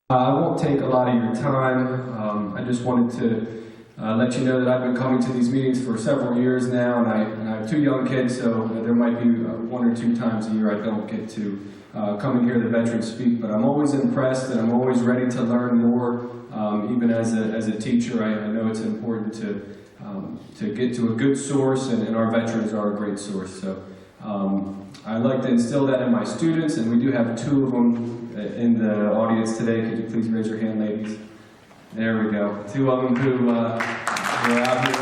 I won't take a lot of your time. I just wanted to let you know that I've been coming to these meetings for several years now, and I have 2 young kids, so there might be 1 or 2 times a year I don't get to come and hear the veterans speak, but I'm always impressed and I'm always ready to learn more. Even as a teacher, I know it's important to get to a good source, and our veterans are a great source. So I'd like to instill that in my students, and we do have 2 of them in the audience today. Could you please raise your hand, ladies? There we go. 2 of them who are out here.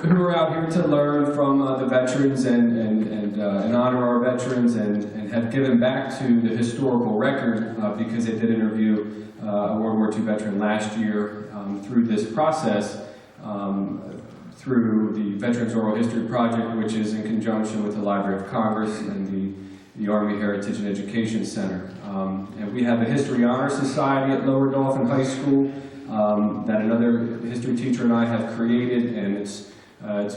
Who are out here to learn from the veterans and honor our veterans and have given back to the historical record because they did interview a World War II veteran last year through this process. Through the Veterans Oral History Project, which is in conjunction with the Library of Congress and the Army Heritage and Education Center. And we have a History Honor Society at Lower Dauphin High School that another history teacher and I have created, and it's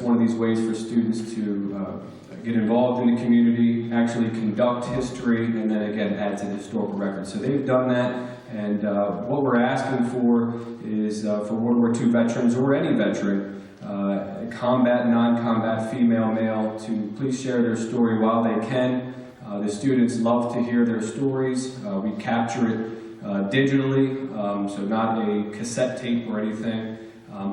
one of these ways for students to get involved in the community, actually conduct history, and then again add to the historical record. So they've done that, and what we're asking for is for World War II veterans or any veteran, combat, non-combat, female, male, to please share their story while they can. The students love to hear their stories. We capture it digitally, so not a cassette tape or anything.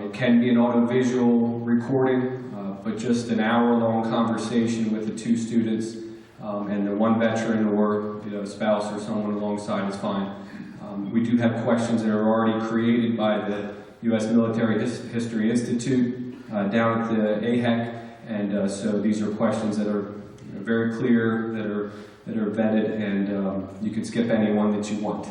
It can be an audiovisual recording, but just an hour-long conversation with the 2 students and the 1 veteran or a spouse or someone alongside is fine. We do have questions that are already created by the U.S. Military History Institute down at the AHEC, and so these are questions that are very clear, that are vetted, and you can skip any one that you want,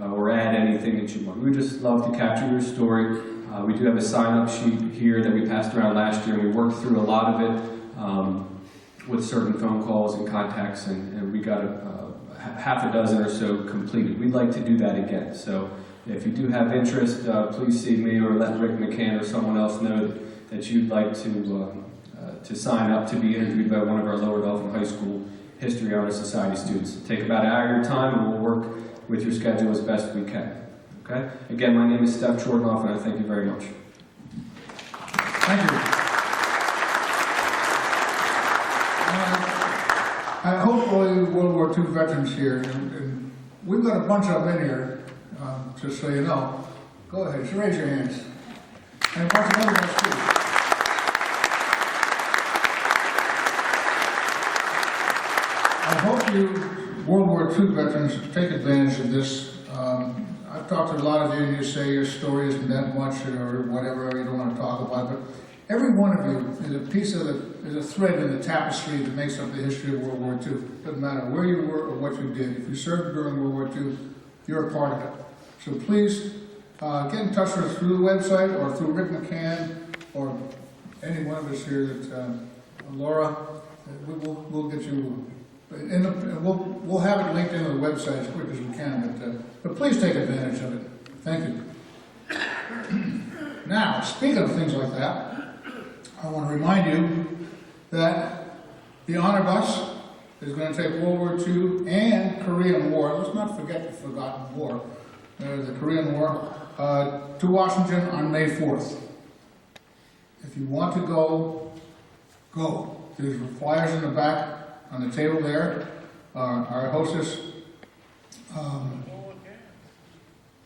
or add anything that you want. We just love to capture your story. We do have a sign-up sheet here that we passed around last year, and we worked through a lot of it with certain phone calls and contacts, and we got half a dozen or so completed. We'd like to do that again. So if you do have interest, please see me or let Rick McCann or someone else know that you'd like to sign up to be interviewed by one of our Lower Dauphin High School History Honor Society students. Take about an hour of your time, and we'll work with your schedule as best we can. Okay? Again, my name is Steph Chortnoff, and I thank you very much. Thank you. I hope all you World War II veterans here, and we've got a bunch of them in here, just so you know. Go ahead, just raise your hands. And a bunch of other guys too. I hope you World War II veterans take advantage of this. I've talked to a lot of you, and you say your story isn't that much or whatever, you don't want to talk about it, but every one of you is a piece of is a thread in the tapestry that makes up the history of World War II. Doesn't matter where you were or what you did. If you served during World War II, you're a part of it. So please get in touch with us through the website or through Rick McCann or any one of us here that Laura, we'll get you. We'll have it linked into the website as quick as we can, but please take advantage of it. Thank you. Now, speaking of things like that, I want to remind you that the Honor Bus is going to take World War II and Korean War, let's not forget the forgotten war, the Korean War, to Washington on May 4th. If you want to go, go. There's flyers in the back on the table there. Our hostess, I'm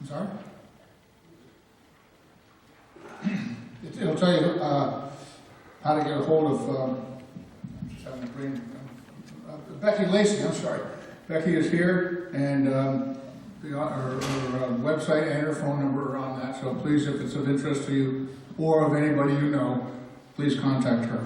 sorry? It'll tell you how to get a hold of, I'm just having a brain, Becky Lacey, I'm sorry. Becky is here, and her website and her phone number are on that, so please, if it's of interest to you, or of anybody you know, please contact her.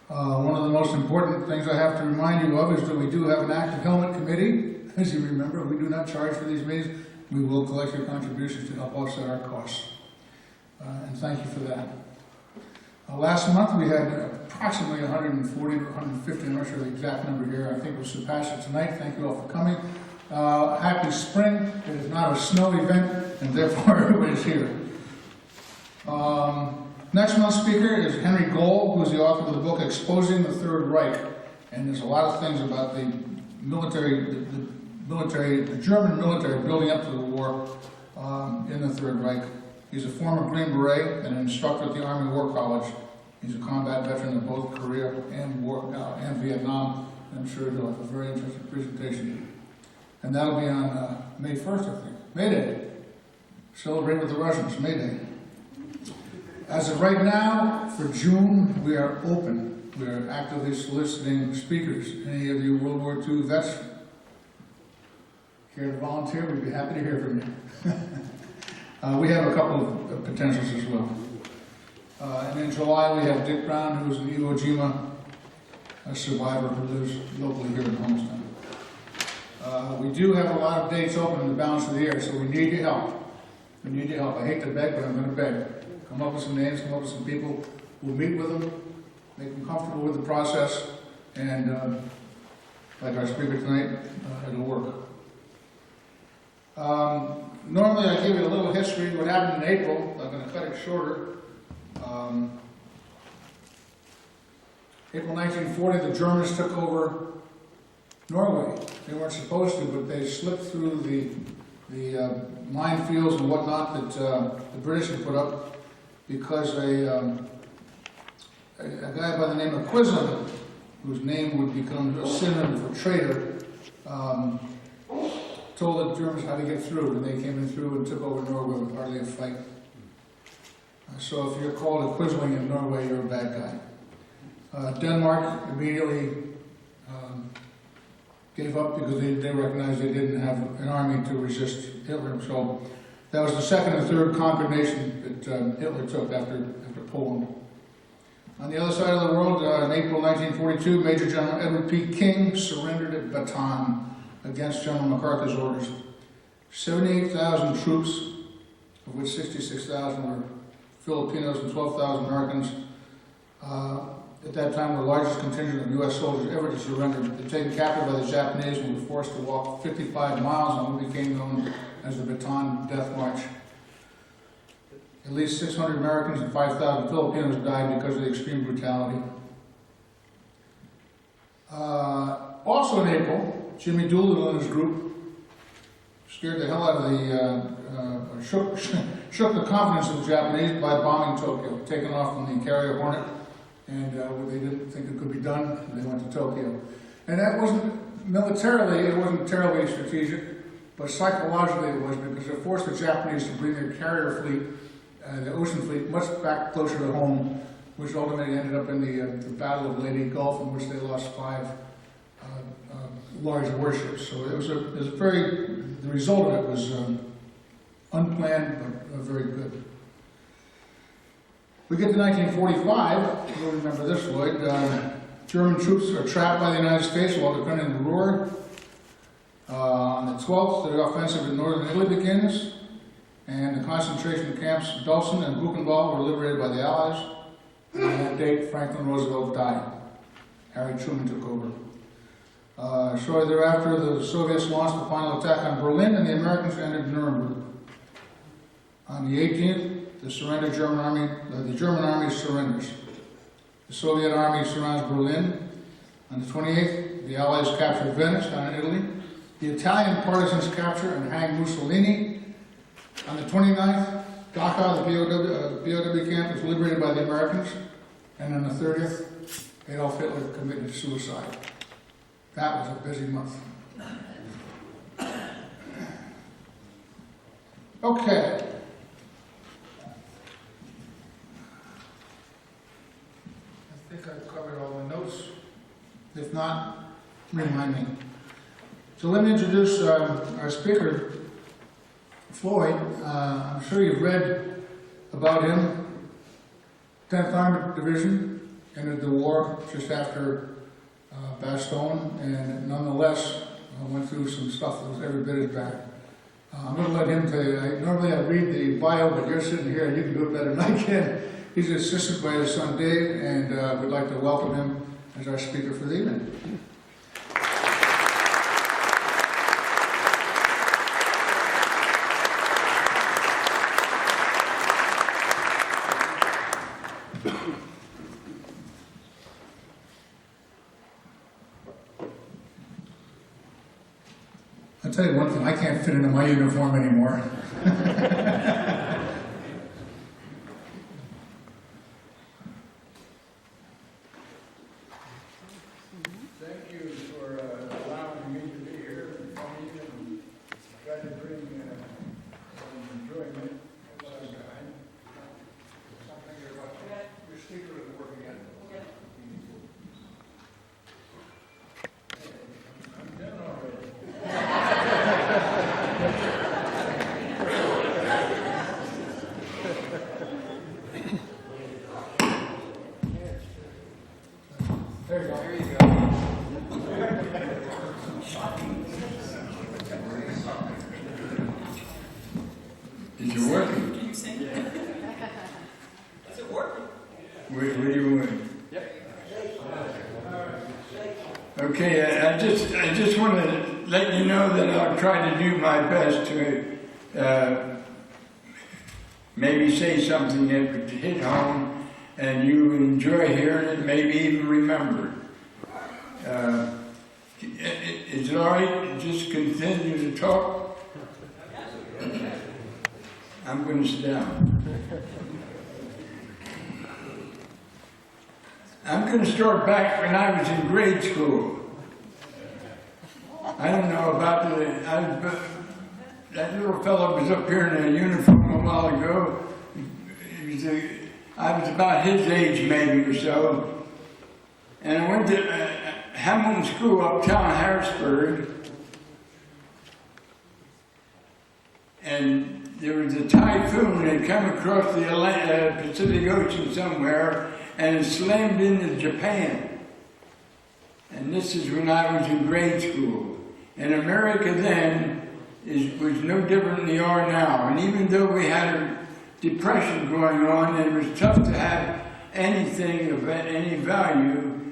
One of the most important things I have to remind you of is that we do have an active helmet committee. As you remember, we do not charge for these meetings. We will collect your contributions to help offset our costs. And thank you for that. Last month we had approximately 140 to 150, I'm not sure the exact number here. I think we'll surpass it tonight. Thank you all for coming. Happy spring. It is not a snow event, and therefore everybody's here. Next month's speaker is Henry Gold, who is the author of the book Exposing the Third Reich. And there's a lot of things about the military, the German military building up to the war in the Third Reich. He's a former Green Beret and an instructor at the Army War College. He's a combat veteran of both Korea and Vietnam. And I'm sure he'll have a very interesting presentation. And that'll be on May 1st, I think. May Day. Celebrate with the Russians, May Day. As of right now, for June, we are open. We are actively soliciting speakers. Any of you World War II vets care to volunteer? We'd be happy to hear from you. We have a couple of potentials as well. And in July, we have Dick Brown, who's an Iwo Jima survivor who lives locally here in Homestead. We do have a lot of dates open in the balance of the year, so we need your help. We need your help. I hate to beg, but I'm going to beg. Come up with some names, come up with some people. We'll meet with them, make them comfortable with the process, and like our speaker tonight, it'll work. Normally I give you a little history of what happened in April. I'm going to cut it shorter. April 1940, the Germans took over Norway. They weren't supposed to, but they slipped through the minefields and whatnot that the British had put up because a guy by the name of Quisling, whose name would become a synonym for traitor, told the Germans how to get through, and they came in through and took over Norway with hardly a fight. So if you're called a Quisling in Norway, you're a bad guy. Denmark immediately gave up because they recognized they didn't have an army to resist Hitler. So that was the second and third conquered nation that Hitler took after Poland. On the other side of the world, in April 1942, Major General Edward P. King surrendered at Bataan against General MacArthur's orders. 78,000 troops, of which 66,000 were Filipinos and 12,000 Americans, at that time the largest contingent of U.S. soldiers ever to surrender. They were taken captive by the Japanese and were forced to walk 55 miles on what became known as the Bataan Death March. At least 600 Americans and 5,000 Filipinos died because of the extreme brutality. Also in April, Jimmy Doolittle and his group scared the hell out of the, shook the confidence of the Japanese by bombing Tokyo, taking off from the carrier Hornet, and they didn't think it could be done, they went to Tokyo. And that wasn't, militarily, it wasn't terribly strategic, but psychologically it was, because it forced the Japanese to bring their carrier fleet, the ocean fleet, much back closer to home, which ultimately ended up in the Battle of Leyte Gulf, in which they lost 5 large warships. So it was a very, the result of it was unplanned, but very good. We get to 1945, you'll remember this, Floyd. German troops are trapped by the United States while defending the Ruhr. On the 12th, the offensive in northern Italy begins, and the concentration camps Dawson and Buchenwald were liberated by the Allies. And on that date, Franklin Roosevelt died. Harry Truman took over. Shortly thereafter, the Soviets launched the final attack on Berlin, and the Americans entered Nuremberg. On the 18th, the German army surrenders. The Soviet army surrounds Berlin. On the 28th, the Allies capture Venice down in Italy. The Italian partisans capture and hang Mussolini. On the 29th, Dachau, the POW camp, is liberated by the Americans. And on the 30th, Adolf Hitler committed suicide. That was a busy month. Okay. I think I've covered all the notes. If not, remind me. So let me introduce our speaker, Floyd. I'm sure you've read about him. 10th Armored Division entered the war just after Bastogne, and nonetheless went through some stuff that was every bit as bad. I'm going to let him tell you. Normally I read the bio, but you're sitting here and you can do it better than I can. He's assisted by his son Dave, and we'd like to welcome him as our speaker for the evening. I'll tell you one thing, I can't fit into my uniform anymore. Thank you for allowing me to be here and funny and try to bring some enjoyment as I guide. Something about your speaker is working again. I'm done already. There you go. There you go. Is it working? Can you sing? Is it working? What do you want? Yep. Okay, I just want to let you know that I'll try to do my best to maybe say something that would hit home and you enjoy hearing it, maybe even remember it. Is it all right to just continue to talk? I'm going to sit down. I'm going to start back when I was in grade school. I don't know about that little fellow was up here in a uniform a while ago. I was about his age maybe or so. And I went to Hamilton School uptown Harrisburg. And there was a typhoon that come across the Pacific Ocean somewhere and it slammed into Japan. And this is when I was in grade school. And America then was no different than they are now. And even though we had a depression going on and it was tough to have anything of any value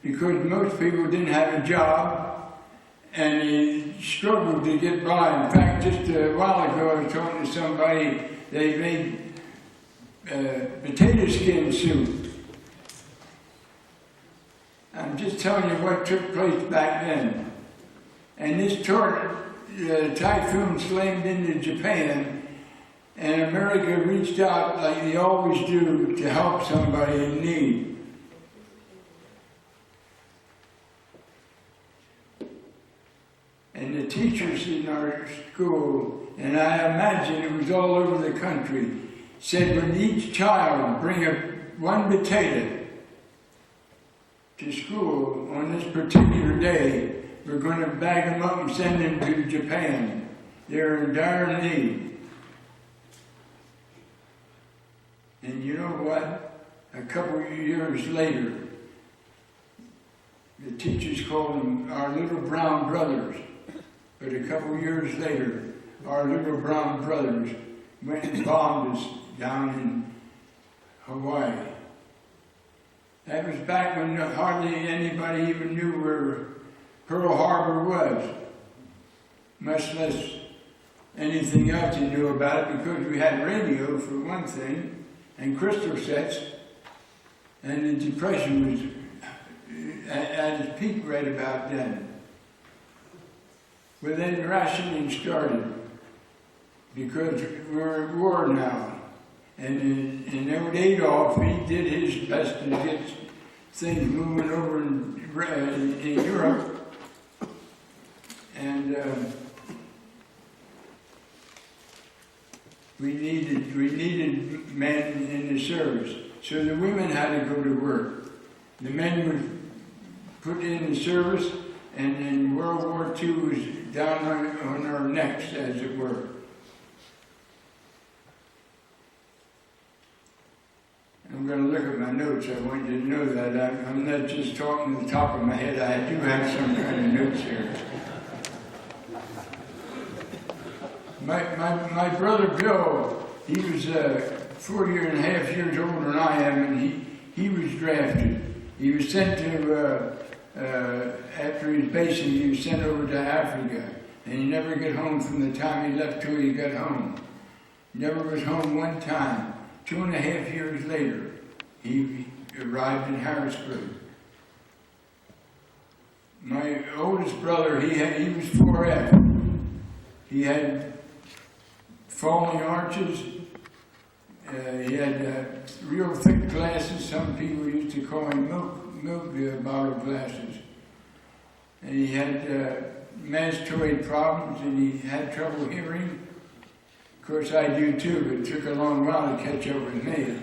because most people didn't have a job and they struggled to get by. In fact, just a while ago I was talking to somebody, they made potato skin soup. I'm just telling you what took place back then. And this typhoon slammed into Japan, and America reached out like they always do to help somebody in need. And the teachers in our school, and I imagine it was all over the country, said when each child bring one potato to school on this particular day, we're going to bag them up and send them to Japan. They're in dire need. And you know what? A couple of years later, the teachers called them our little brown brothers. But a couple of years later, our little brown brothers went and bombed us down in Hawaii. That was back when hardly anybody even knew where Pearl Harbor was, much less anything else you knew about it, because we had radio for one thing, and crystal sets, and the Depression was at its peak right about then. Well, then rationing started, because we're at war now. And in old Adolf, he did his best to get things moving over in Europe. And we needed men in the service. So the women had to go to work. The men were put in the service, and then World War II was down on our necks, as it were. I'm going to look at my notes. I want you to know that I'm not just talking to the top of my head. I do have some kind of notes here. My brother Bill, he was 4.5 years older than I am, and he was drafted. He was sent to, after his basing, he was sent over to Africa, and he never got home from the time he left till he got home. Never was home one time. 2.5 years later, he arrived in Harrisburg. My oldest brother, he was 4F. He had falling arches. He had real thick glasses. Some people used to call him milk bottle glasses. And he had mastoid problems, and he had trouble hearing. Of course, I do too, but it took a long while to catch up with me.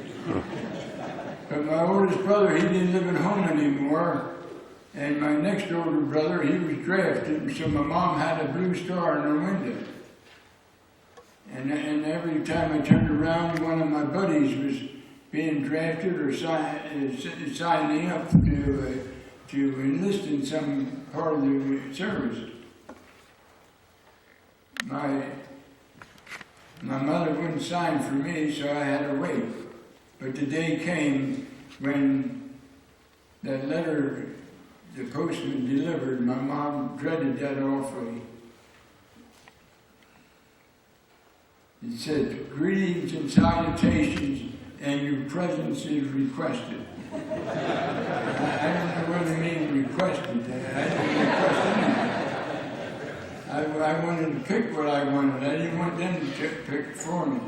But my oldest brother, he didn't live at home anymore. And my next older brother, he was drafted, so my mom had a blue star in her window. And every time I turned around, one of my buddies was being drafted or signing up to enlist in some part of the service. My mother wouldn't sign for me, so I had to wait. But the day came when that letter the postman delivered. My mom dreaded that awfully. It said, "Greetings and salutations, and your presence is requested." I don't know what they mean requested. I didn't request anything. I wanted to pick what I wanted. I didn't want them to pick for me.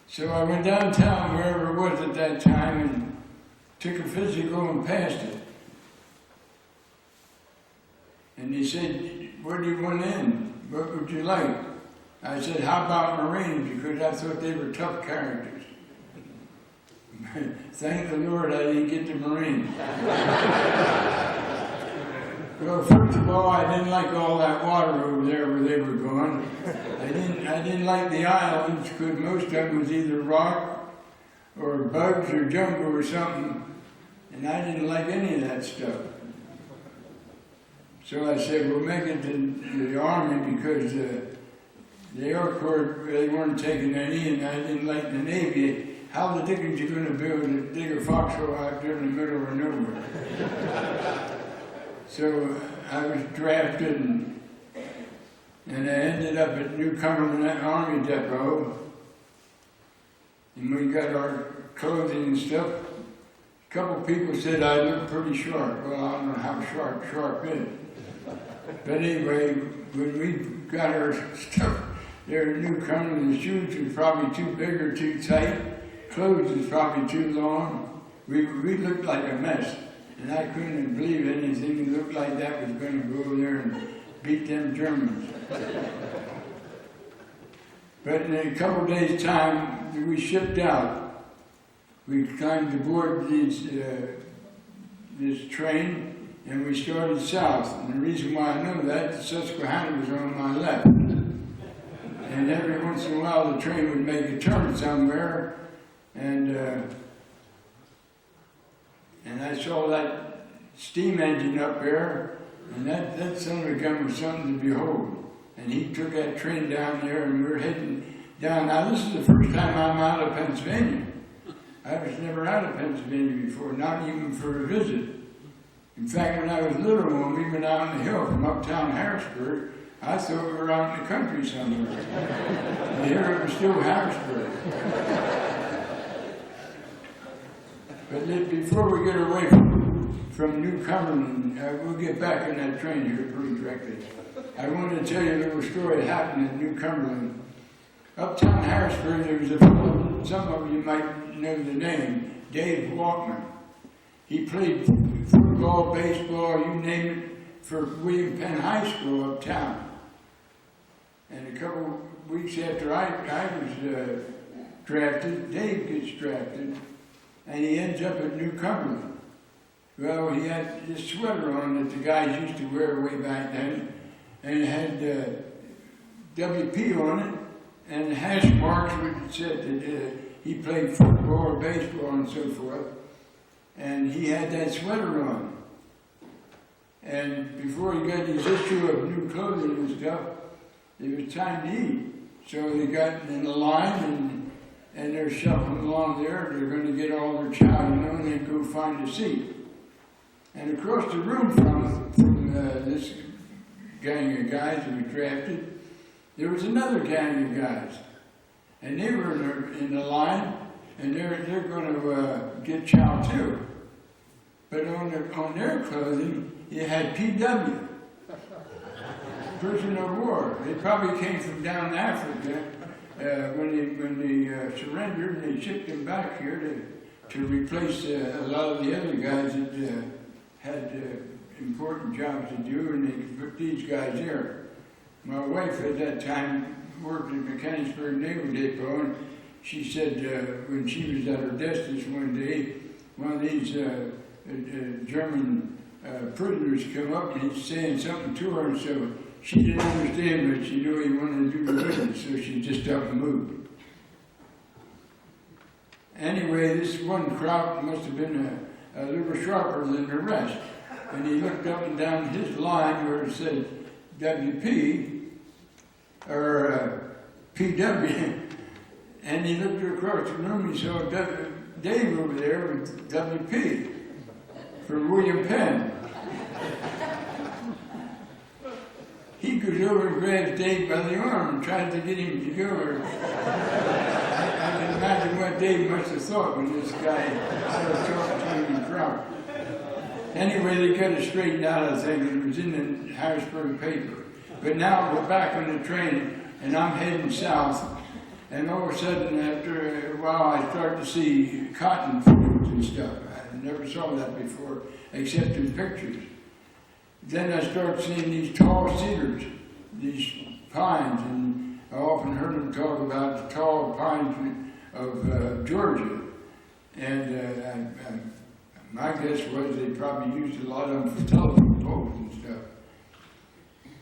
So I went downtown, wherever it was at that time, and took a physical and passed it. And he said, "What do you want in? What would you like?" I said, "How about Marines?" Because I thought they were tough characters. Thank the Lord I didn't get the Marines. Well, first of all, I didn't like all that water over there where they were going. I didn't like the islands because most of them was either rock or bugs or jungle or something. And I didn't like any of that stuff. So I said, "We'll make it to the Army," because the Air Corps, they weren't taking any, and I didn't like the Navy. How the dickens you going to build a digger foxhole out there in the middle of nowhere? So I was drafted, and I ended up at New Cumberland Army Depot, and we got our clothing and stuff. A couple people said I looked pretty sharp. Well, I don't know how sharp is. But anyway, when we got our stuff there at New Cumberland, the shoes were probably too big or too tight. Clothes was probably too long. We looked like a mess. And I couldn't believe anything that looked like that was going to go over there and beat them Germans. But in a couple of days' time, we shipped out. We climbed aboard this train, and we started south. And the reason why I know that, the Susquehanna was on my left. And every once in a while, the train would make a turn somewhere, and I saw that steam engine up there, and that son of a gun was something to behold. And he took that train down there, and we were heading down. Now, this is the first time I'm out of Pennsylvania. I was never out of Pennsylvania before, not even for a visit. In fact, when I was little, when we went out on the hill from uptown Harrisburg, I thought we were out in the country somewhere. And here it was still Harrisburg. But before we get away from New Cumberland, we'll get back in that train here pretty directly. I wanted to tell you a little story that happened in New Cumberland. Uptown Harrisburg, there was a fellow, some of you might know the name, Dave Walkman. He played football, baseball, you name it, for William Penn High School uptown. And a couple weeks after I was drafted, Dave gets drafted, and he ends up at New Cumberland. Well, he had this sweater on that the guys used to wear way back then, and it had WP on it, and hash marks which said that he played football or baseball and so forth. And he had that sweater on. And before he got his issue of new clothing and stuff, it was time to eat. So they got in a line, and they're shuffling along there. They're going to get all their chow, and they go find a seat. And across the room from this gang of guys who were drafted, there was another gang of guys. And they were in the line, and they're going to get chow too. But on their clothing, it had PW. prisoner of war. They probably came from down Africa when they surrendered, and they shipped them back here to replace a lot of the other guys that had important jobs to do, and they put these guys here. My wife at that time worked at Mechanicsburg Naval Depot, and she said when she was at her desk one day, one of these German prisoners come up and he's saying something to her, and so she didn't understand, but she knew he wanted to do the business, so she just up and moved. Anyway, this one Kraut must have been a little sharper than the rest, and he looked up and down his line where it said WP, or PW, and he looked across the room and he saw Dave over there with WP for William Penn. He goes over and grabs Dave by the arm and tries to get him to go. I can imagine what Dave must have thought when this guy started talking to him in crowd. Anyway, they got it straightened out, I think, and it was in the Harrisburg paper. But now we're back on the train, and I'm heading south, and all of a sudden, after a while, I start to see cotton fields and stuff. I never saw that before, except in pictures. Then I start seeing these tall cedars, these pines, and I often heard them talk about the tall pines of Georgia. And my guess was they probably used a lot of them for telephone poles and stuff.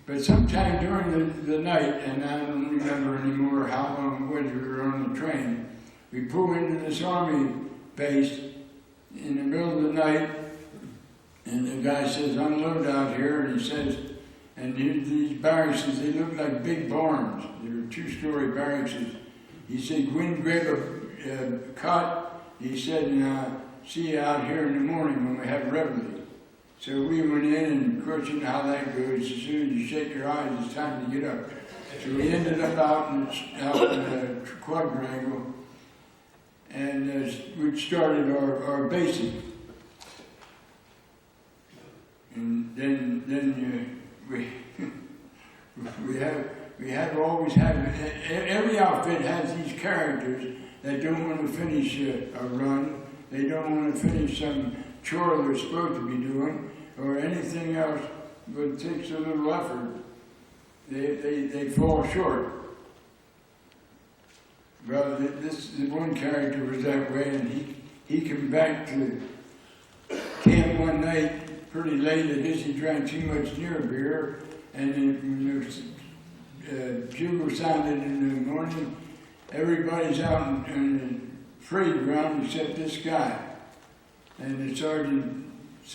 But sometime during the night, and I don't remember anymore how long it was we were on the train, we pull into this army base in the middle of the night, and the guy says, unload out here, and he says, and these barracks, they look like big barns. They're two-story barracks. He said, go and grab a cot. He said, see you out here in the morning when we have reveille. So we went in, and of course, you know how that goes. As soon as you shake your eyes, it's time to get up. So we ended up out in the quadrangle, and we started our basic. And then we have always had, every outfit has these characters that don't want to finish a run. They don't want to finish some chore they're supposed to be doing, or anything else, but it takes a little effort. They fall short. Well, the one character was that way, and he came back to camp one night pretty late. I guess he drank too much near beer, and when the bugle sounded in the morning, everybody's out in the parade ground except this guy. And the sergeant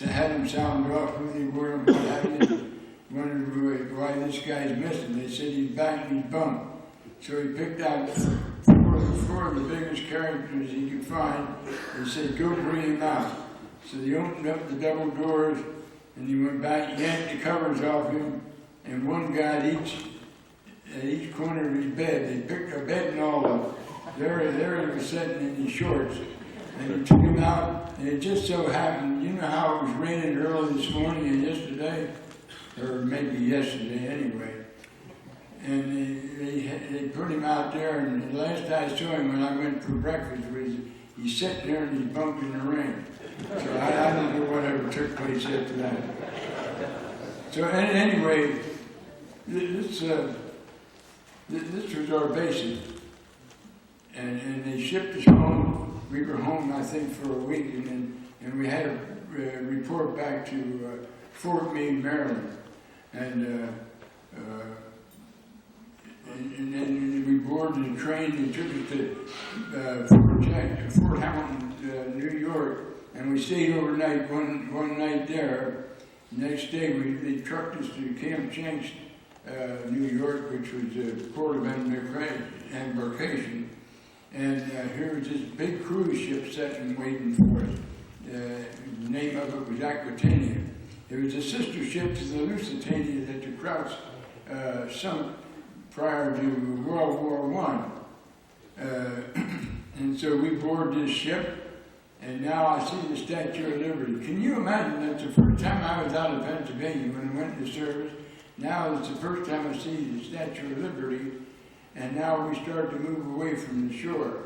had him sound off who they were and what happened. Wondered why this guy's missing. They said he's back in his bunk. So he picked out four of the biggest characters he could find. He said, go bring him out. So they opened up the double doors, and he went back, yanked the covers off him, and one guy at each corner of his bed. They picked a bed and all up. There he was sitting in his shorts. And he took him out, and it just so happened, you know how it was raining early this morning and yesterday? Or maybe yesterday anyway. And they put him out there, and the last I saw him when I went for breakfast was he's sitting there in his bunk in the rain. So I don't know whatever took place after that. So anyway, this was our basic. And they shipped us home. We were home, I think, for a week, and we had to report back to Fort Meade, Maryland. And then we boarded the train. They took us to Fort Hamilton, New York, and we stayed overnight, one night there. The next day, they trucked us to Camp Shanks, New York, which was a port of embarkation. And here was this big cruise ship sitting waiting for us. The name of it was Aquitania. It was a sister ship to the Lusitania that the Krauts sunk prior to World War I. And so we board this ship, and now I see the Statue of Liberty. Can you imagine that's the first time I was out of Pennsylvania when I went into service, Now it's the first time I see the Statue of Liberty, and now we start to move away from the shore.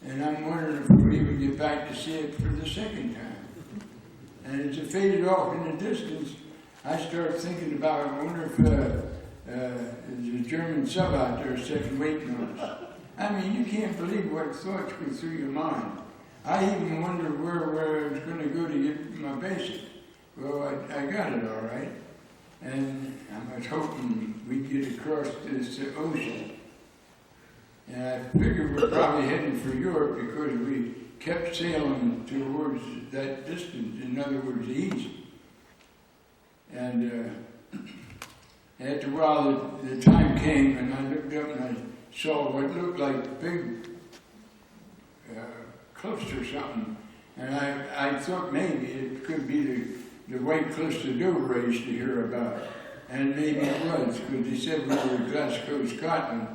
And I'm wondering if we'll even get back to see it for the second time. And as it faded off in the distance, I started thinking about, I wonder if there's a German sub out there second waiting on us. I mean, you can't believe what thoughts go through your mind. I even wondered where I was going to go to get my basic. Well, I got it all right. And I was hoping we'd get across this ocean. And I figured we're probably heading for Europe because we kept sailing towards that distance, in other words, the east. And after a while, the time came, and I looked up and I saw what looked like big cliffs or something. And I thought maybe it could be the white cliffs of Dover I used to hear about. And maybe it was, because they said we were in Glasgow, Scotland.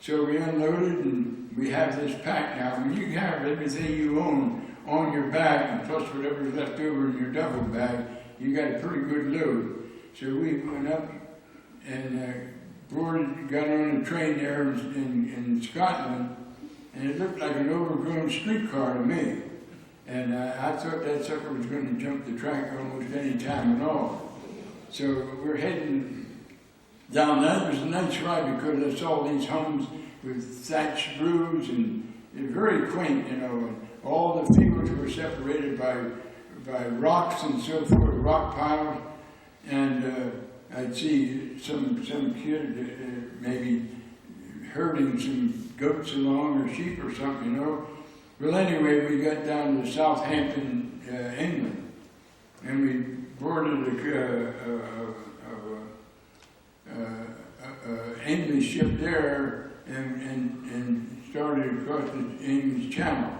So we unloaded, and we have this pack now. When you have everything you own on your back, and plus whatever's left over in your duffel bag, you got a pretty good load. So we went up and got on a train there in Scotland, and it looked like an overgrown streetcar to me. And I thought that sucker was going to jump the track almost any time at all. So we're heading down there. It was a nice ride because I saw these homes with thatched roofs and very quaint, you know. And all the fields were separated by rocks and so forth, rock piles. And I'd see some kid maybe herding some goats along or sheep or something, you know. Well, anyway, we got down to Southampton, England, and we boarded English ship there and started across the English Channel.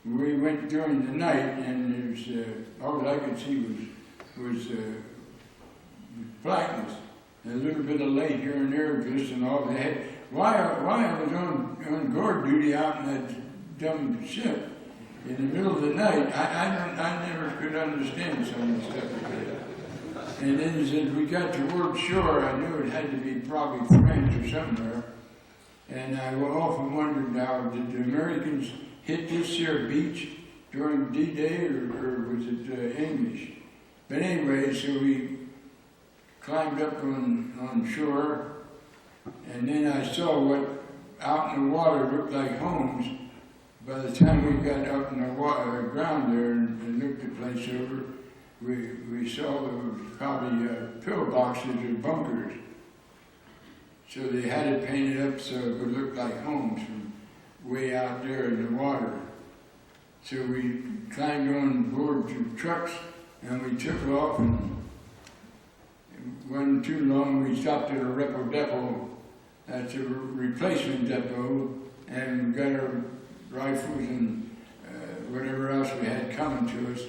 We went during the night, and it was all I could see was blackness, and a little bit of light here and there, glistening off the head. Why I was on guard duty out in that dumb ship in the middle of the night, I never could understand some of the stuff like that. And then as we got toward shore, I knew it had to be probably France or somewhere. And I often wondered now, did the Americans hit this here beach during D-Day, or was it English? But anyway, so we climbed up on shore, and then I saw what out in the water looked like homes. By the time we got up in the ground there and looked the place over, we saw there was probably pillboxes or bunkers. So they had it painted up so it would look like homes from way out there in the water. So we climbed on board some trucks and we took off, and it wasn't too long. We stopped at a repo depot. That's a replacement depot, and we got our rifles and whatever else we had coming to us.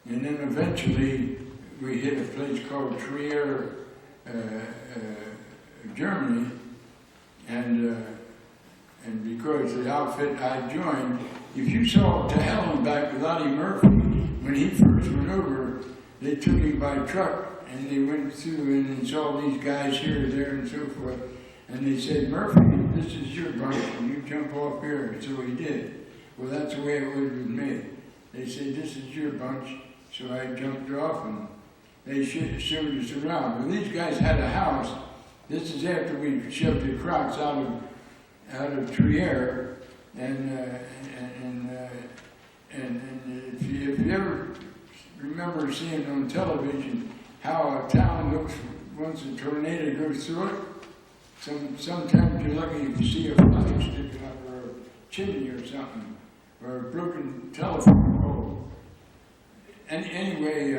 And then eventually we hit a place called Trier, Germany, and because the outfit I joined, if you saw To Hell and Back with Eddie Murphy, when he first went over, they took him by truck and they went through and saw these guys here, there, and so forth. And they said, "Murphy, this is your bunch, and you jump off here." So he did. Well, that's the way it was with me. They said, "This is your bunch." So I jumped off, and they showed us around. Well, these guys had a house. This is after we shoved the Crocs out of Trier, and if you ever remember seeing on television how a town looks once a tornado goes through it, sometimes you're lucky if you see a flag sticking up, or a chimney or something, or a broken telephone pole. And anyway,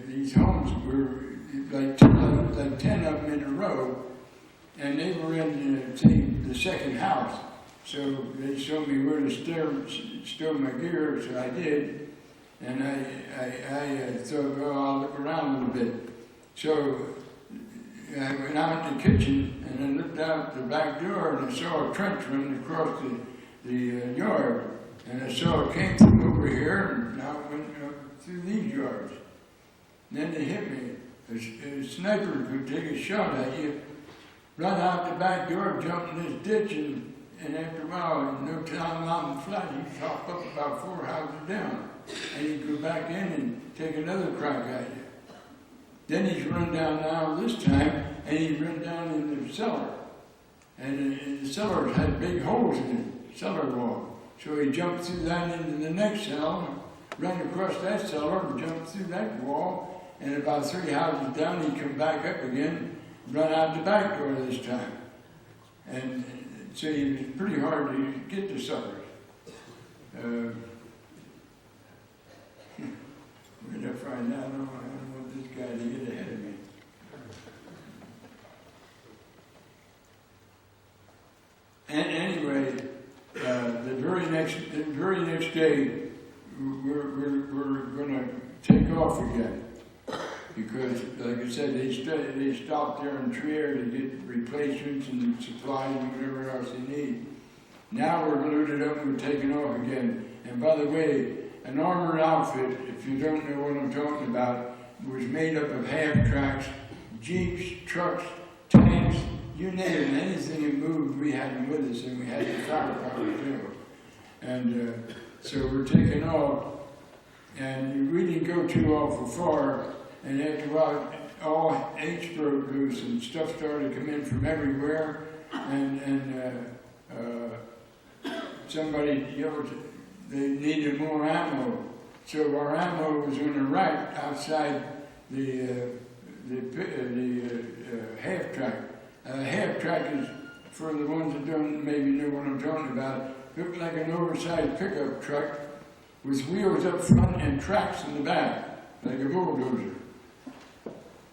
these homes were like 10 of them in a row, and they were in the second house. So they showed me where to store my gear, so I did. And I thought, well, I'll look around a little bit. So I went out in the kitchen, and I looked out the back door, and I saw a trench running across the yard, and I saw it came from over here and now it went through these yards. And then they hit me. A sniper could take a shot at you, run out the back door, jump in this ditch, and after a while, in no time out in flat, he'd hop up about 4 houses down. And he'd go back in and take another crack at you. Then he's run down now this time, and he'd run down in the cellar. And the cellar had big holes in it, cellar wall. So he jumped through that into the next cell, run across that cellar, and jumped through that wall, and about 3 houses down, he'd come back up again, run out the back door this time. And so it was pretty hard to get the suckers. Where did I find out? I don't want this guy to get ahead of me. And anyway, the very next day, we're going to take off again. Because, like I said, they stopped there in Trier to get replacements and supplies and whatever else they need. Now we're loaded up and we're taking off again. And by the way, an armored outfit, if you don't know what I'm talking about, was made up of half-tracks, jeeps, trucks, tanks, you name it, anything that moved, we had them with us, and we had the firepower too. And so we're taking off, and we didn't go too awful far. And after a while, all H broke loose and stuff started to come in from everywhere. And somebody yelled they needed more ammo. So our ammo was on the rack outside the half track. Half track is, for the ones that don't maybe know what I'm talking about, looked like an oversized pickup truck with wheels up front and tracks in the back, like a bulldozer.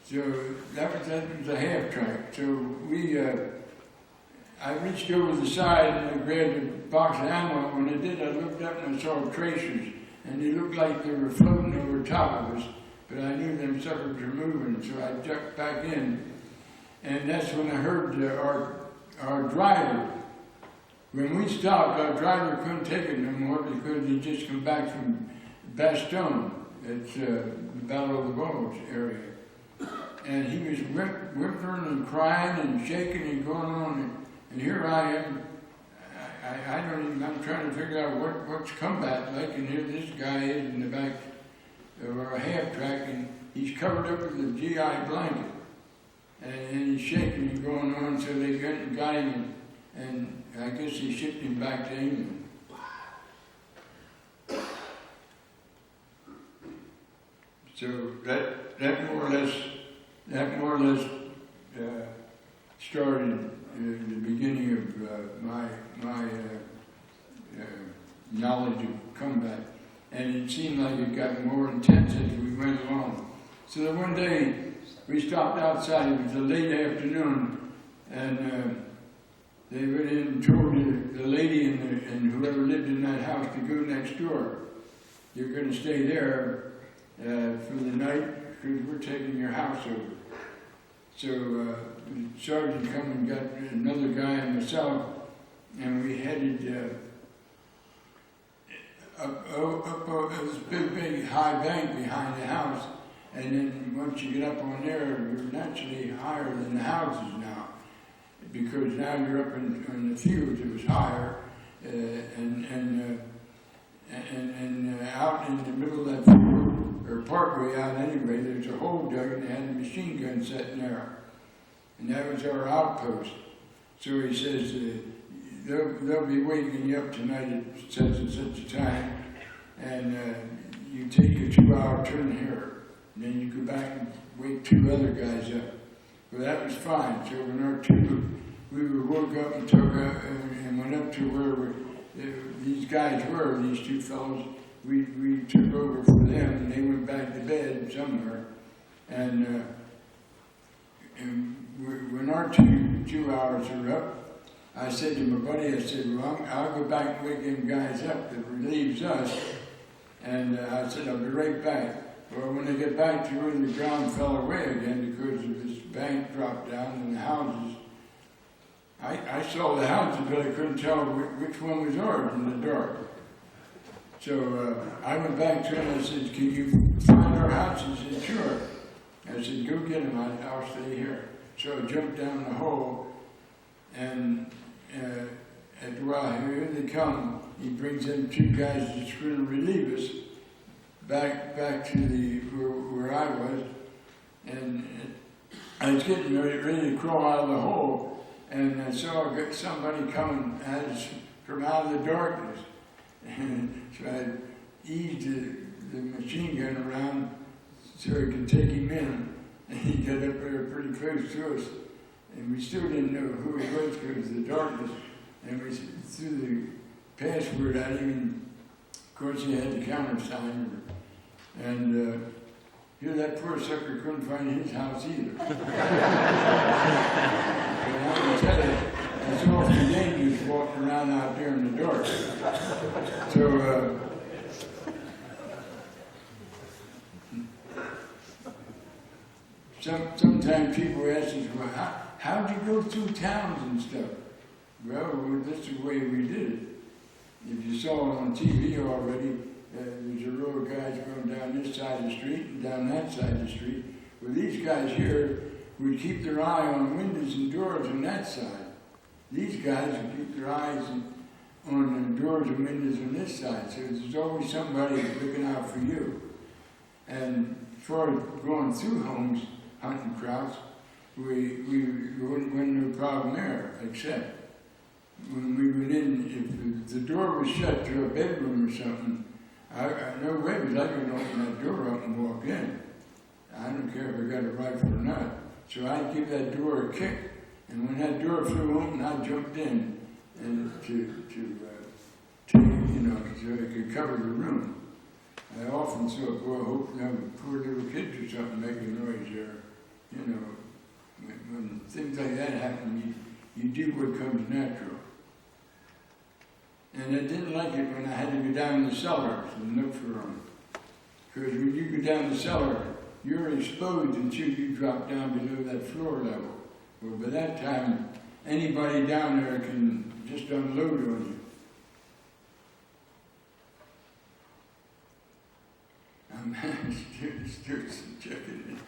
So that was a half track. So I reached over the side and I grabbed a box of ammo. When I did, I looked up and I saw tracers, and they looked like they were floating over top of us. But I knew them suckers were moving, so I ducked back in, and that's when I heard our driver. When we stopped, our driver couldn't take it no more because he'd just come back from Bastogne. It's the Battle of the Bulge area. And he was whimpering and crying and shaking and going on. And here I am. I'm trying to figure out what's combat like. And here this guy is in the back of our half track, and he's covered up with a GI blanket. And he's shaking and going on. So they got him, and I guess they shipped him back to England. So that more or less started the beginning of my knowledge of combat, and it seemed like it got more intense as we went along. So then one day we stopped outside. It was a late afternoon, and they went in and told the lady and whoever lived in that house to go next door. You're going to stay there for the night because we're taking your house over. So the sergeant come and got another guy and myself, and we headed up this big high bank behind the house. And then once you get up on there, you're naturally higher than the houses now, because now you're up in the fields. It was higher, and out in the middle of that field, or partway out anyway, there's a hole dug, and they had a machine gun sitting there, and that was our outpost. So he says, they'll be waking you up tonight at such and such a time, and you take a 2-hour turn here. And then you go back and wake 2 other guys up. Well, that was fine. So when we were woke up and took and went up to where these guys were, these 2 fellows, we took over for them, and they went back to bed somewhere. And when our 2 hours were up, I said to my buddy, I said, well, I'll go back and wake them guys up that relieves us. And I said, I'll be right back. Well, when they get back to where the ground fell away again because of this bank dropped down and the houses, I saw the houses, but I couldn't tell which one was ours in the dark. So I went back to him and I said, can you find our house? He said, sure. I said, go get him, I'll stay here. So I jumped down the hole, and here they come. He brings in 2 guys that's going to relieve us back to where I was, and I was getting ready to crawl out of the hole, and I saw somebody coming at us from out of the darkness. And so I eased the machine gun around so I could take him in. And he got up there pretty close to us. And we still didn't know who he was because of the darkness. And we threw the password at him. Of course, he had the countersign. And here that poor sucker couldn't find his house either. But I can tell you, it's awfully dangerous walking around out there in the dark. So, sometimes people ask us, well, how'd you go through towns and stuff? Well, that's the way we did it. If you saw it on TV already, there's a row of guys going down this side of the street and down that side of the street. Well, these guys here would keep their eye on windows and doors on that side. These guys would keep their eyes on the doors and windows on this side. So there's always somebody looking out for you. And as far as going through homes, hunting crowds, we wouldn't no problem there, except when we went in, if the door was shut to a bedroom or something, no way was I going to open that door up and walk in. I don't care if I got a rifle or not. So I'd give that door a kick, and when that door flew open, I jumped in, and so I could cover the room. I often thought, boy, I hope poor little kids or something make a noise there. You know, when things like that happen, you do what comes natural. And I didn't like it when I had to go down the cellars and look for them. Because when you go down the cellar, you're exposed until you drop down below that floor level. Well, by that time, anybody down there can just unload on you. I'm still checking it.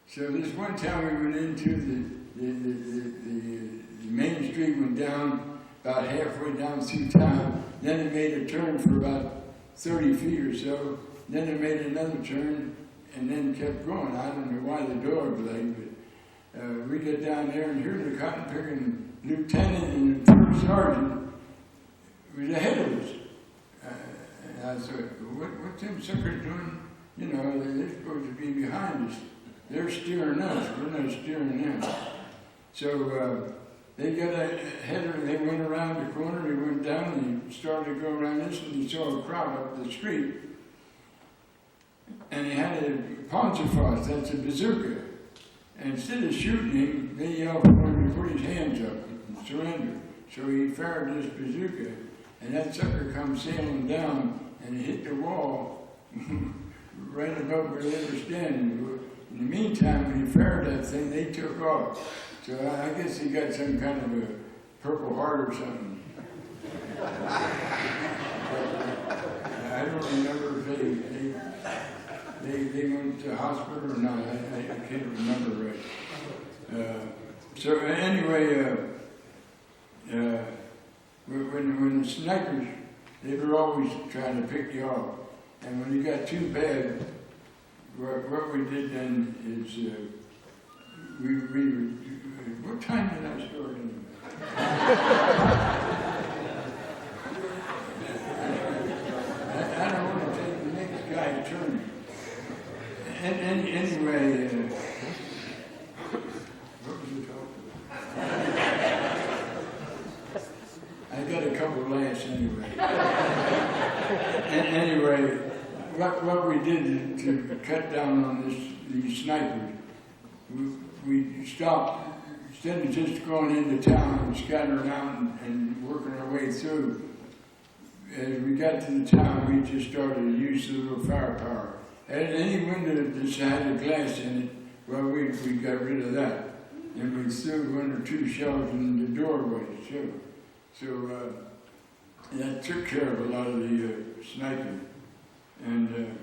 So this one time we went into the main street, went down about halfway down through town. Then it made a turn for about 30 feet or so. Then it made another turn and then kept going. I don't know why the dog laid, but we get down there and here's the cotton picking lieutenant and the first sergeant was ahead of us. And I said, what's them suckers doing? You know, they're supposed to be behind us. They're steering us, we're not steering them. So they got ahead of, they went around the corner, they went down, and they started to go around this, and they saw a crowd up the street. And he had a Panzerfaust, that's a bazooka. And instead of shooting him, they yelled for him to put his hands up and surrender. So he fired this bazooka, and that sucker come sailing down, and it hit the wall right above where they were standing. In the meantime, when he fired that thing, they took off. So I guess he got some kind of a Purple Heart or something. I don't remember if they went to the hospital or not. I can't remember right. So anyway, when the snipers, they were always trying to pick you off. And when you got too bad, what we did then is what time did I start anyway? I don't want to take the next guy turn. And anyway, what was it called? I got a couple of laughs anyway. And anyway, what we did to cut down on these snipers, we stopped, instead of just going into town and scattering out and working our way through, as we got to the town, we just started to use the little firepower. And any window that had a glass in it, well, we got rid of that. and we threw 1 or 2 shells in the doorways too. So that took care of a lot of the sniping. And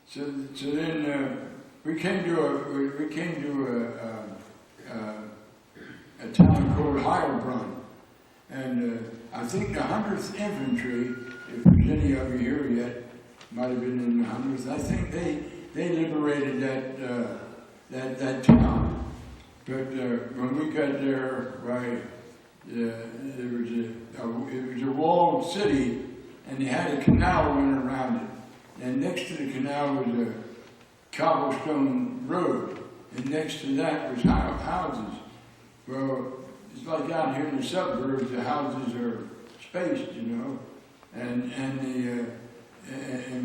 so then we came to a town called Heilbronn, and I think the 100th Infantry, if there's any of you here yet, might have been in the 100th. I think they liberated that town. But when we got there, it was a walled city, and they had a canal running around it. And next to the canal was a cobblestone road, and next to that was houses. Well, it's like out here in the suburbs, the houses are spaced, you know, and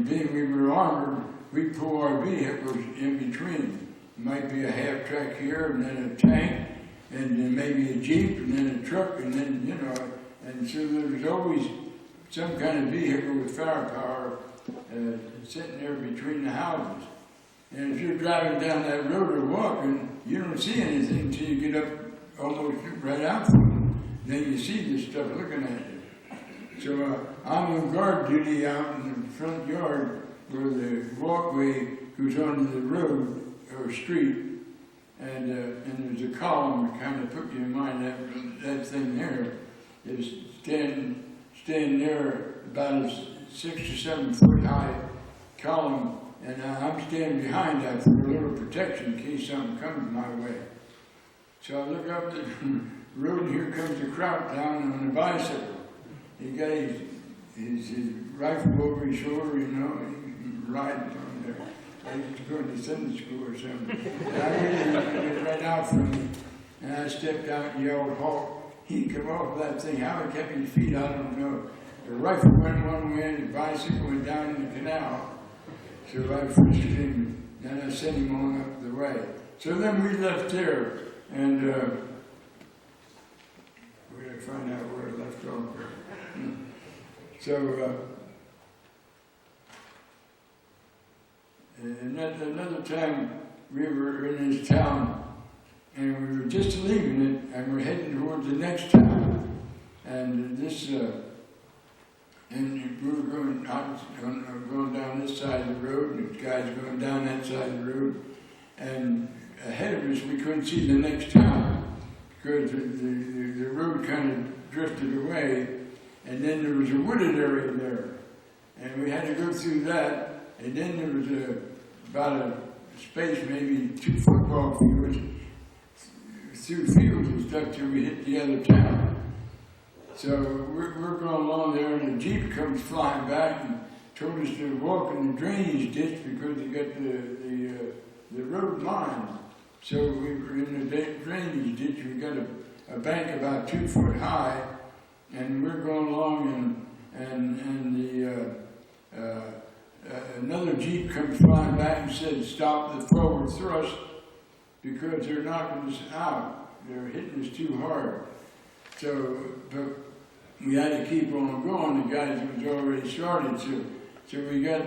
being we were armored, we pull our vehicles in between. It might be a half track here, and then a tank, and then maybe a Jeep, and then a truck, and then, you know, and so there was always some kind of vehicle with firepower sitting there between the houses. And if you're driving down that road or walking, you don't see anything until you get up almost right out from it. Then you see this stuff looking at you. So I'm on guard duty out in the front yard where the walkway goes onto the road or street, and there's a column that kind of put you in mind that thing there is standing there about a 6 or 7 foot high column, and I'm standing behind that for a little protection in case something comes my way. So I look up the road, and here comes a crowd down on a bicycle. He got his rifle over his shoulder, you know, and he's riding on there. I used to go to Sunday school or something. And I really right out from me, and I stepped out and yelled, "Halt!" He come off that thing. How it kept his feet, I don't know. The rifle went one way, and the bicycle went down in the canal. So I frisked him, and I sent him on up the way. So then we left there, and we had to find out where I left off. So, and another time we were in this town, and we were just leaving it, and we're heading towards the next town. And this, and we were going down this side of the road, and the guys going down that side of the road. And ahead of us, we couldn't see the next town because the road kind of drifted away. And then there was a wooded area there, and we had to go through that. And then there was about a space, maybe 2 football fields, through fields and stuff till we hit the other town. So we're going along there, and a Jeep comes flying back and told us to walk in the drainage ditch because they got the road lined. So we were in the drainage ditch. We got a bank about 2 foot high, and we're going along, and another Jeep comes flying back and said, "Stop the forward thrust because they're knocking us out. They're hitting us too hard." So, but we had to keep on going. The guys was already started. So we got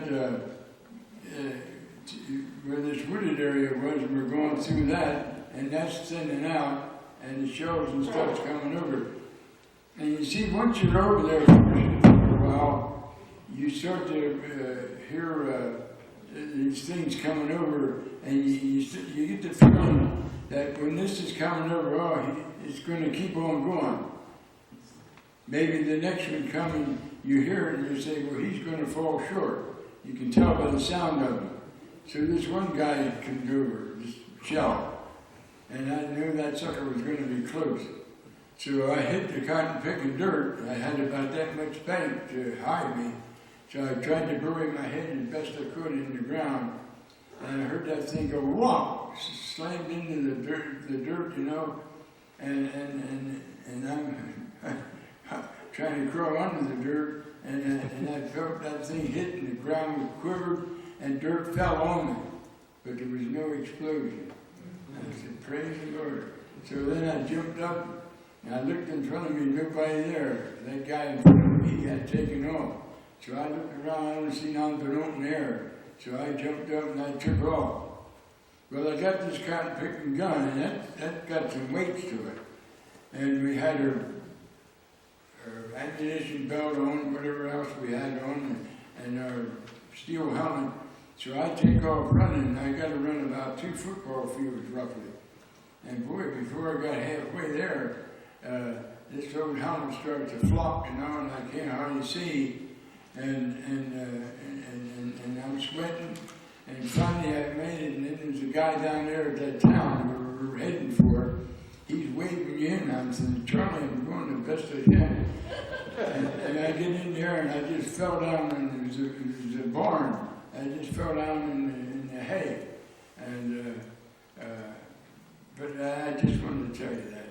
where this wooded area was, and we're going through that, and that's thinning out, and the shells and stuff's coming over. And you see, once you're over there for a while, you start to hear these things coming over, and you get the feeling that when this is coming over, it's going to keep on going. Maybe the next one coming, you hear it and you say, well, he's going to fall short. You can tell by the sound of it. So this one guy comes over, this shell, and I knew that sucker was going to be close. So I hit the cotton picking dirt. I had about that much bank to hide me. So I tried to bury my head as best I could in the ground. And I heard that thing go whop, slammed into the dirt, you know, and I'm trying to crawl under the dirt, and I felt that thing hit, and the ground was quivered, and dirt fell on me, but there was no explosion. I said, praise the Lord. So then I jumped up, and I looked in front of me, nobody there. That guy in front of me, he had taken off. So I looked around, I don't see nothing but open air. So I jumped up and I took off. Well, I got this cotton picking gun, and that got some weights to it. And we had our ammunition belt on, whatever else we had on, and our steel helmet. So I take off running, and I got to run about 2 football fields roughly. And boy, before I got halfway there, this old helmet started to flop, and I can't hardly see, and I'm sweating. And finally I made it, and then there's a guy down there at that town we were heading for. He's waving me in. I'm saying, Charlie, I'm going the best I can. and I get in there, and I just fell down, and it was a barn. I just fell down in the hay. And but I just wanted to tell you that.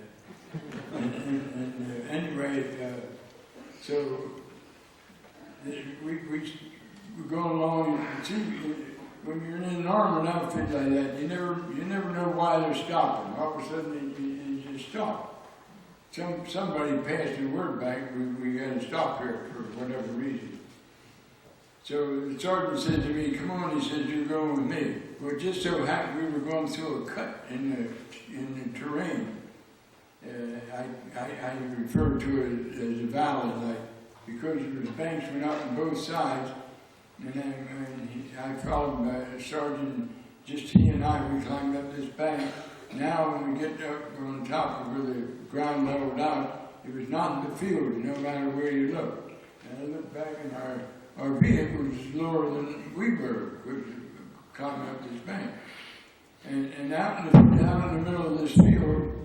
Anyway, so we're going along. See, when you're in an armored outfit like that, you never know why they're stopping. All of a sudden, they just stop. Somebody passed the word back. We got to stop here for whatever reason. So the sergeant said to me, "Come on," he said, "you're going with me." Well, it just so happened we were going through a cut in the terrain. I refer to it as a valley, like, because there was banks went up on both sides, and I followed my sergeant, just he and I, we climbed up this bank. Now when we get up on top of where the ground leveled out, it was not in the field, no matter where you looked. And I looked back, and our vehicle was lower than we were, which was climbing up this bank. And out in the middle of this field,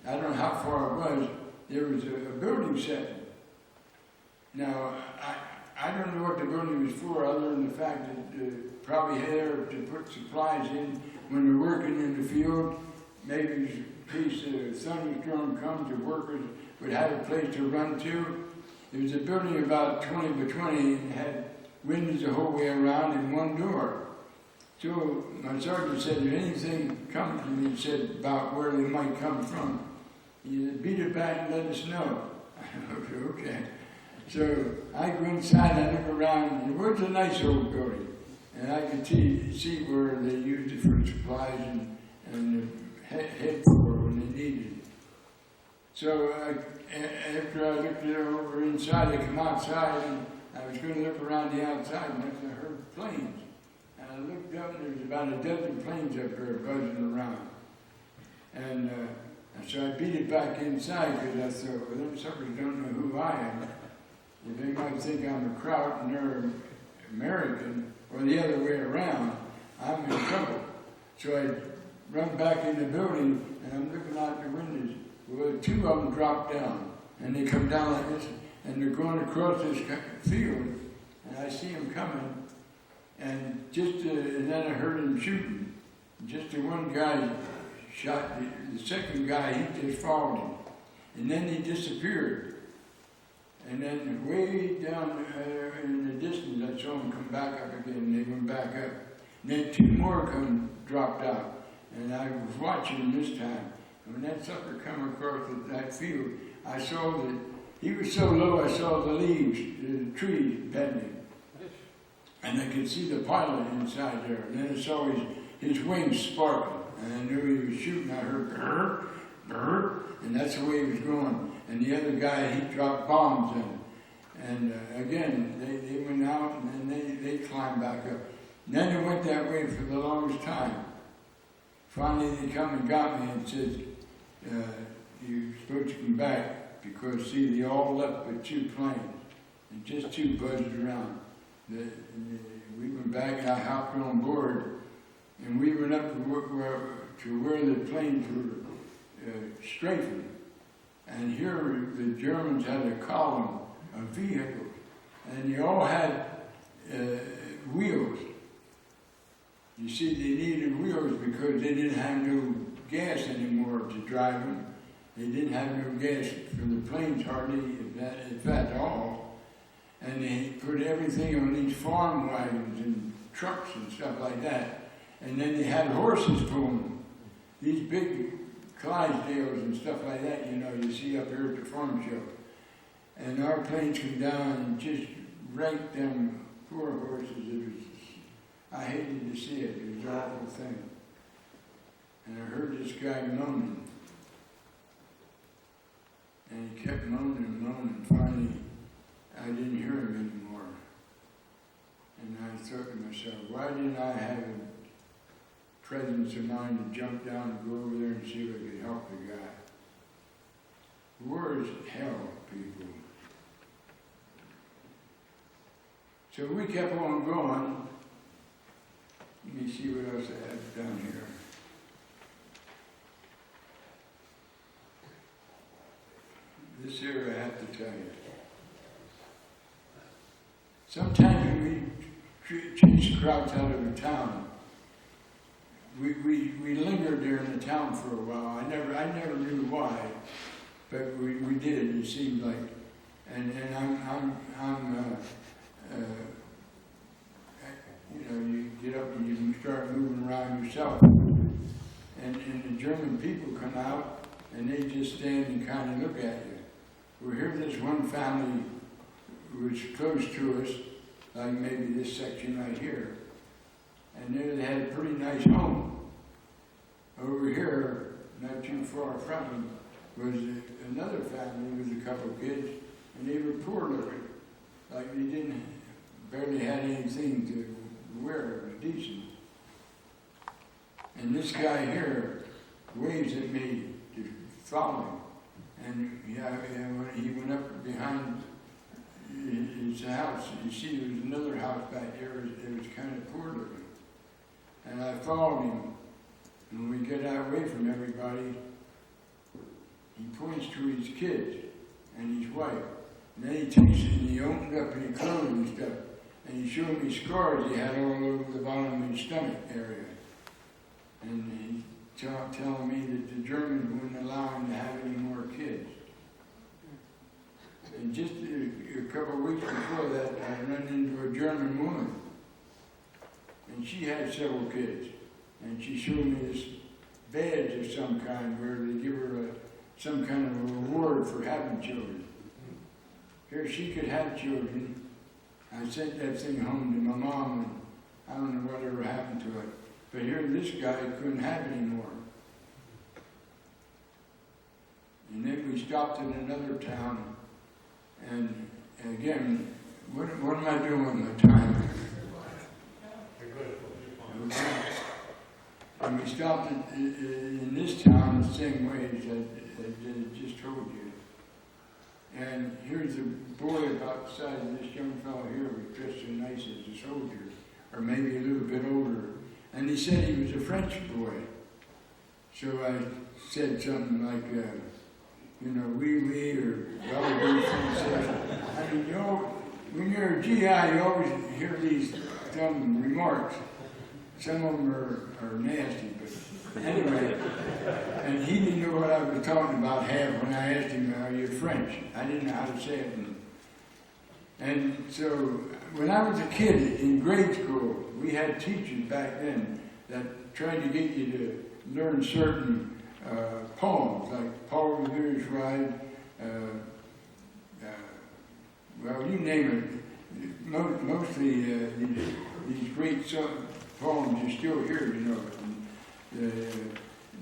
I don't know how far it was, there was a building set. Now, I don't know what the building was for, other than the fact that probably had there to put supplies in when they're working in the field. Maybe in case a thunderstorm comes, the workers would have a place to run to. It was a building about 20 by 20 and had windows the whole way around and one door. So my sergeant said, if anything comes to me, he said about where they might come from, he said, beat it back and let us know. Okay. So I go inside, I look around, and it was a nice old building. And I could see where they used it for supplies and head for when they needed it. So after I looked it over inside, I come outside, and I was going to look around the outside, and I heard planes. And I looked up, and there was about a dozen planes up there buzzing around. And so I beat it back inside, because I thought, well, them suckers don't know who I am. They might think I'm a Kraut and they're American, or the other way around. I'm in trouble. So I run back in the building, and I'm looking out the windows. Well, 2 of them drop down, and they come down like this, and they're going across this field, and I see them coming, and then I heard them shooting. Just the one guy shot the second guy, he just followed him, and then he disappeared. And then way down in the distance, I saw them come back up again, and they went back up. And then 2 more dropped out, and I was watching them this time. And when that sucker come across that field, I saw that he was so low, I saw the leaves, the trees bending. And I could see the pilot inside there. And then I saw his wings sparking, and I knew he was shooting. I heard grrr, grrr, and that's the way he was going. And the other guy, he dropped bombs in. And again, they went out, and then they climbed back up. And then they went that way for the longest time. Finally, they come and got me and said, you're supposed to come back, because, see, they all left but 2 planes. And just 2 buzzed around. We went back, I hopped on board, and we went up to where the planes were strafing. And here the Germans had a column of vehicles, and they all had wheels. You see, they needed wheels because they didn't have no gas anymore to drive them. They didn't have no gas for the planes hardly, if at all. And they put everything on these farm wagons and trucks and stuff like that. And then they had horses pulling them. These big Clydesdales and stuff like that, you see up here at the farm show. And our planes come down and just raked them poor horses. I hated to see it. It was an awful thing. And I heard this guy moaning. And he kept moaning and moaning. Finally, I didn't hear him anymore. And I thought to myself, why didn't I have a presence of mind to jump down and go over there and see if I could help the guy? Where is hell, people? So we kept on going. Let me see what else I have down here. This here I have to tell you. Sometimes when we chase crowds out of the town, we lingered there in the town for a while. I never knew why, but we did. It seemed like, and you get up and you start moving around yourself, and the German people come out and they just stand and kind of look at you. Well, here's this one family who was close to us, like maybe this section right here, and they had a pretty nice home. Over here, not too far from them, was another family with a couple of kids, and they were poor looking, like they barely had anything to wear. It was decent. And this guy here waves at me to follow him. And when he went up behind his house, you see there was another house back there, it was kind of poor looking. And I followed him. And when we get away from everybody, he points to his kids and his wife. And then he takes it and he opened up and he closed and stuff. And he showed me scars he had all over the bottom of his stomach area. And he telling me that the Germans wouldn't allow him to have any more kids. And just a couple of weeks before that, I ran into a German woman. And she had several kids. And she showed me this badge of some kind where they give her some kind of a reward for having children. Here she could have children. I sent that thing home to my mom, and I don't know whatever happened to it. But here this guy couldn't have any more. And then we stopped in another town, and again, what am I doing with my time? And we stopped in this town the same way as I just told you. And here's a boy about the size of this young fellow here, was dressed so nice as a soldier, or maybe a little bit older. And he said he was a French boy. So I said something like, oui, oui, or well, I mean, when you're a GI, you always hear these dumb remarks. Some of them are nasty, but anyway. And he didn't know what I was talking about half when I asked him, are you French? I didn't know how to say it. And so when I was a kid in grade school, we had teachers back then that tried to get you to learn certain poems, like Paul WWII, well, you name it. Mostly these great poems you still hear,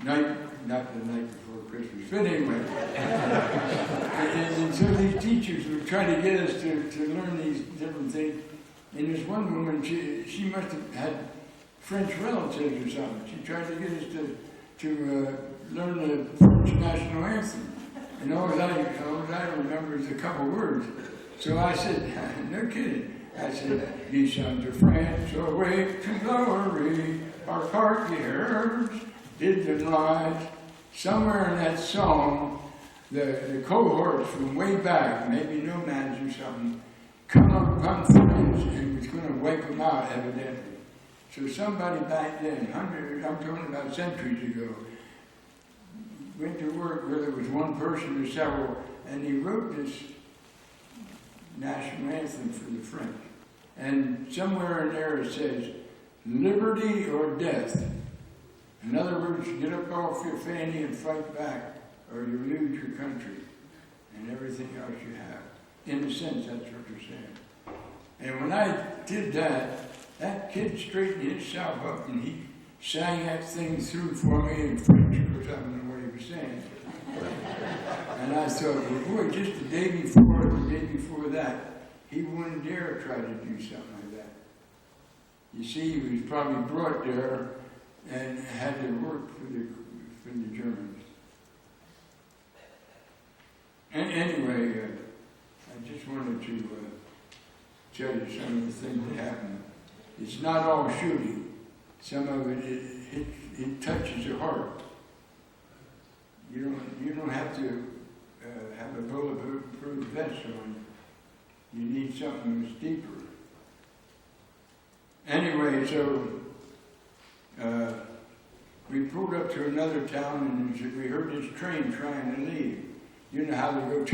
not the night before Christmas, but anyway. and so these teachers would try to get us to learn these different things. And this one woman, she must have had French relatives or something. She tried to get us to learn the French national anthem. And all I remember is a couple words. So I said, no kidding. I said, ye sons of France, awake to glory, our party herds did them rise. Somewhere in that song, the cohorts from way back, maybe nomads or something, come upon France and was going to wipe them out, evidently. So somebody back then, I'm talking about centuries ago, went to work where there was one person or several, and he wrote this national anthem for the French. And somewhere in there it says, liberty or death. In other words, get up off your fanny and fight back, or you lose your country and everything else you have. In a sense, that's what they're saying. And when I did that, that kid straightened himself up and sang that thing through for me in French, because I don't know what he was saying. And I thought, well, boy, just the day before that, he wouldn't dare try to do something like that. You see, he was probably brought there and had to work for the Germans. And anyway, I just wanted to tell you some of the things that happened. It's not all shooting. Some of it touches your heart. You don't have to have a bulletproof vest on. You need something that's deeper. Anyway, so we pulled up to another town and we heard this train trying to leave. You know how they go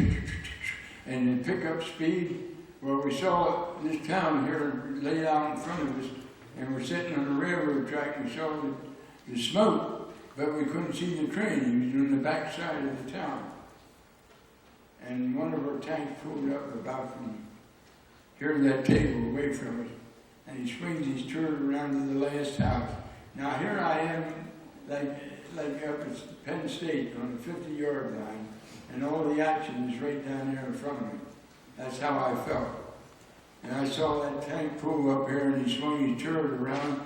and then pick up speed? Well, we saw this town here laid out in front of us, and we're sitting on the railroad track and saw the smoke, but we couldn't see the train. He was on the back side of the town. And one of our tanks pulled up about from here to that table away from us, and he swings his turret around to the last house. Now here I am, like up at Penn State on the 50-yard line, and all the action is right down there in front of me. That's how I felt. And I saw that tank pull up here, and he swung his turret around,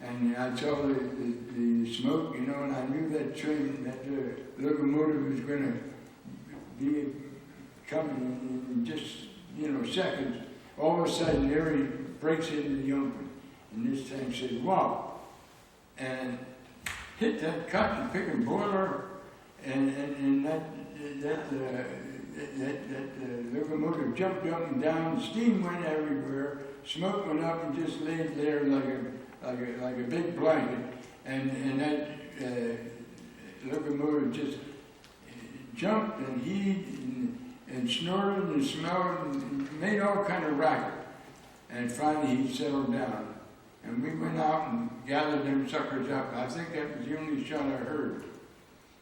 and I saw the smoke, you know, and I knew that train, that locomotive was going to be coming in just, you know, seconds. All of a sudden, there he breaks into the open, and this tank said, "Wow!" and hit that cotton picking boiler, and that locomotive jumped up and down. Steam went everywhere. Smoke went up and just laid there like a big blanket, and that locomotive just jumped and heaved and snorted and smelled and made all kind of racket. And finally he settled down. And we went out and gathered them suckers up. I think that was the only shot I heard.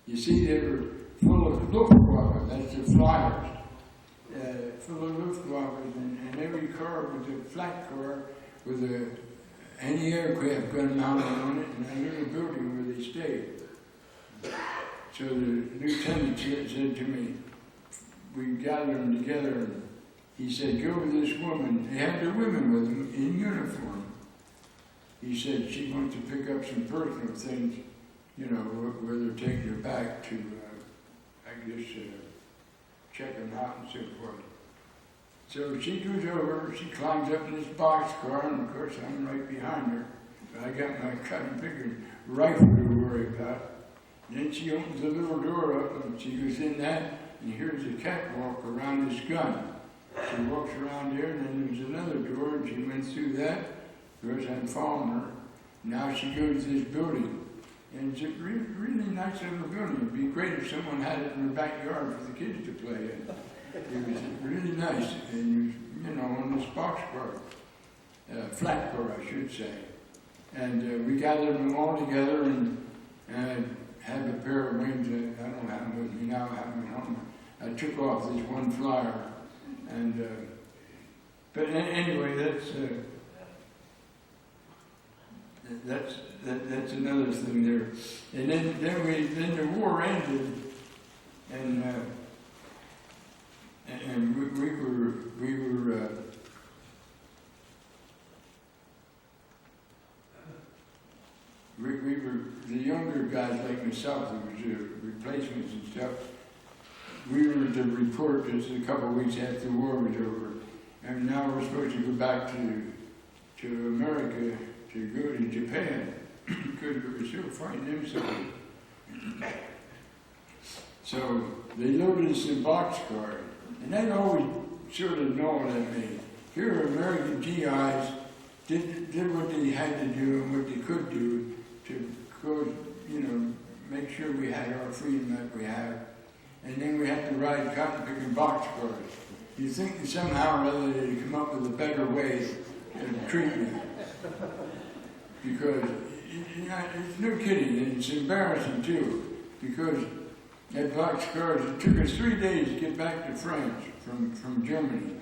You see, they were full of Luftwaffe, that's the flyers, full of Luftwaffe, and every car was a flat car with a anti-aircraft gun mounted on it and a little building where they stayed. So the lieutenant said to me, we gathered them together, and he said, "Go with this woman." They had the women with them in uniform. He said, "She wants to pick up some personal things, you know, where they're taking her back to, check them out and so forth." So she goes over, she climbs up in this boxcar, and of course I'm right behind her. But I got my cotton picking rifle to worry about. And then she opens the little door up, and she goes in that, and here's a catwalk around this gun. She walks around there, and then there's another door, and she went through that. Of course, I'm following her. Now she goes to this building, and it's a really nice little building. It'd be great if someone had it in their backyard for the kids to play in. It was really nice, and you know, on this boxcar, flat car, I should say. And we gathered them all together, and I had a pair of wings that I don't have them with me now. I have them at home. I took off this one flyer, and but anyway, that's another thing there. And then the war ended, and we were the younger guys like myself, there was replacements and stuff. We were to report just a couple of weeks after the war was over, and now we're supposed to go back to America to go to Japan because we were still fighting them so. So they loaded us in boxcar, and that always sort of gnawed at me. Here American GIs did what they had to do and what they could do to go, you know, make sure we had our freedom that we have. And then we had to ride cotton-picking boxcars. You think that somehow or other they'd come up with a better way to treat me. Because, you know, it's no kidding, and it's embarrassing too, because that boxcars, it took us 3 days to get back to France from Germany.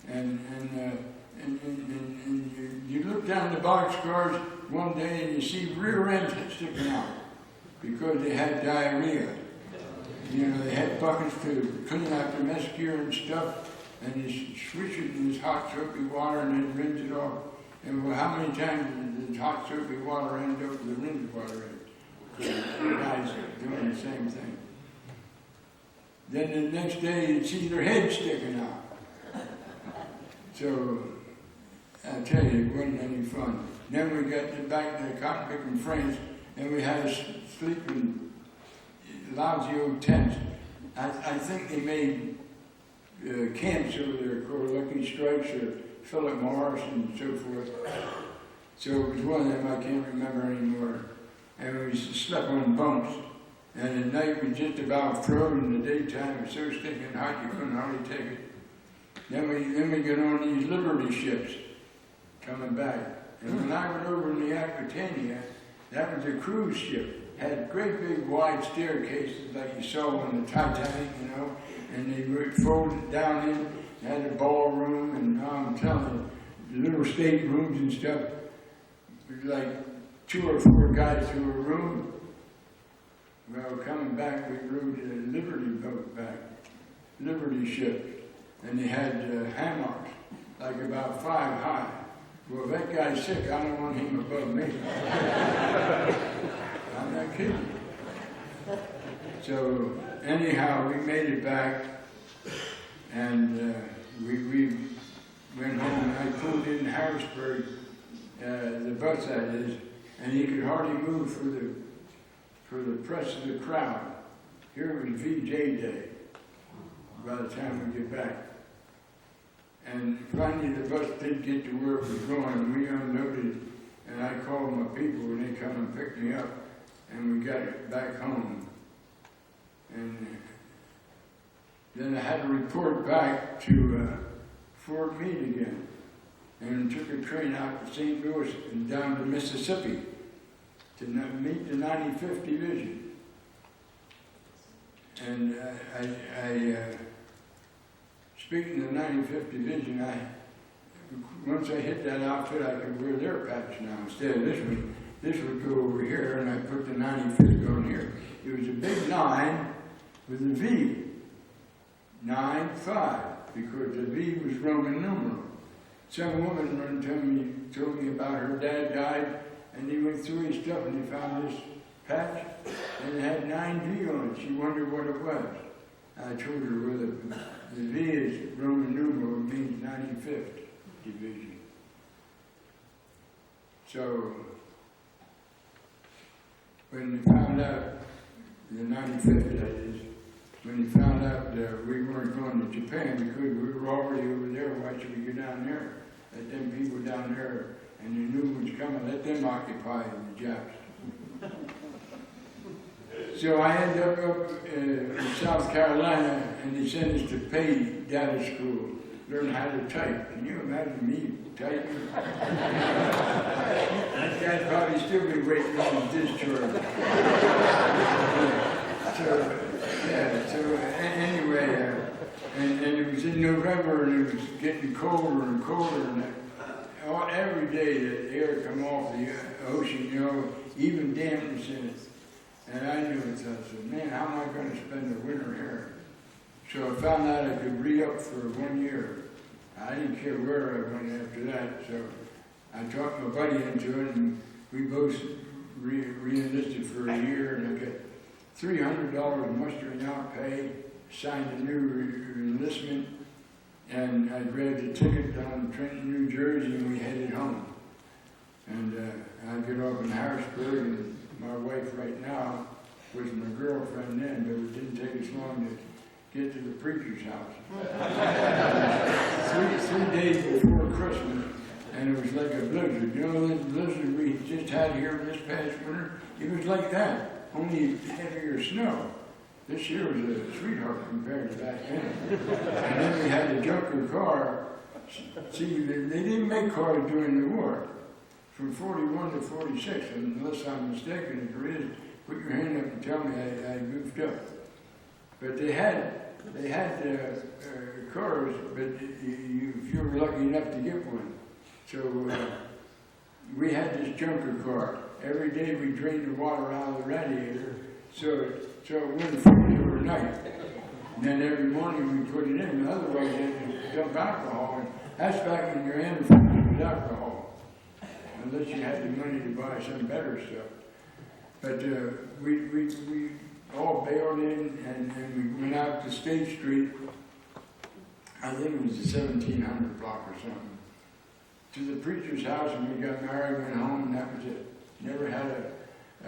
And and you look down the boxcars one day and you see rear ends sticking out because they had diarrhea. You know, they had buckets to clean out the mess gear and stuff, and you swish it in this hot soapy water and then rinse it off. And well, how many times did this hot soapy water end up with the rinsed water in it? Because the guys are doing the same thing. Then the next day you'd see their head sticking out. So, I tell you, it wasn't any fun. Then we got back to cotton picking France, and we had to sleep in lousy old tents. I think they made camps over there called Lucky Strikes or Philip Morris and so forth. So it was one of them, I can't remember anymore. And we slept on bunks. And at night we just about froze. In the daytime it was so stinking hot you couldn't hardly take it. Then we get on these Liberty ships coming back. And when I went over in the Aquitania, that was a cruise ship. Had great big wide staircases like you saw on the Titanic, you know, and they were folded down in, had a ballroom, and I'm telling you, little state rooms and stuff. It was like 2 or 4 guys to a room. Well, coming back, we rode a Liberty boat back, Liberty ship, and they had hammocks, like about 5 high. Well, if that guy's sick, I don't want him above me. I'm not kidding. So anyhow, we made it back, and we went home, and I pulled in Harrisburg, the bus that is, and he could hardly move for the press of the crowd. Here it was VJ Day by the time we get back. And finally the bus did get to where it was going, and we unloaded, and I called my people, and they come and picked me up, and we got it back home. And then I had to report back to Fort Meade again, and took a train out to St. Louis and down to Mississippi to meet the 95th Division. And speaking of the 95th Division, once I hit that outfit, I could wear their patch now instead of this one. This would go over here, and I put the 95th on here. It was a big 9 with a V, 9-5, because the V was Roman numeral. Some woman told me about her dad died, and he went through his stuff and he found this patch, and it had 9V on it. She wondered what it was. I told her, well, the V is Roman numeral, it means 95th Division. So, when they found out, the 95th that is, when they found out that we weren't going to Japan because we were already over there, why should we go down there? Let them people down there, and the new ones coming, let them occupy the Japs. So I ended up in South Carolina, and they sent us to pay data school, learn how to type. Can you imagine me typing? That guy'd probably still be waiting on his discharge. Anyway, and it was in November, and it was getting colder and colder, and every day the air come off the ocean, you know, even dampness in it. And I knew it, so I said, man, how am I going to spend the winter here? So I found out I could re-up for 1 year. I didn't care where I went after that, so I talked my buddy into it, and we both re-enlisted for a year, and I got $300 mustering out pay, signed a new enlistment, and I grabbed a ticket down to Trenton, New Jersey, and we headed home. And I get off in Harrisburg, and my wife right now was my girlfriend then, but it didn't take us long to get to the preacher's house. three days before Christmas, and it was like a blizzard. You know, this blizzard we just had here this past winter, it was like that, only heavier snow. This year was a sweetheart compared to back then. And then we had to junk the car. See, they didn't make cars during the war. From 41 to 46, unless I'm mistaken, if there is, put your hand up and tell me I goofed up. But they had cars, but if you were lucky enough to get one. So we had this junker car. Every day we drained the water out of the radiator so it wouldn't freeze overnight. And then every morning we put it in, otherwise they had to dump alcohol. And that's back when your antifreeze was alcohol, unless you had the money to buy some better stuff. But we all bailed in and we went out to State Street. I think it was the 1700 block or something, to the preacher's house, and we got married, went home, and that was it. Never had a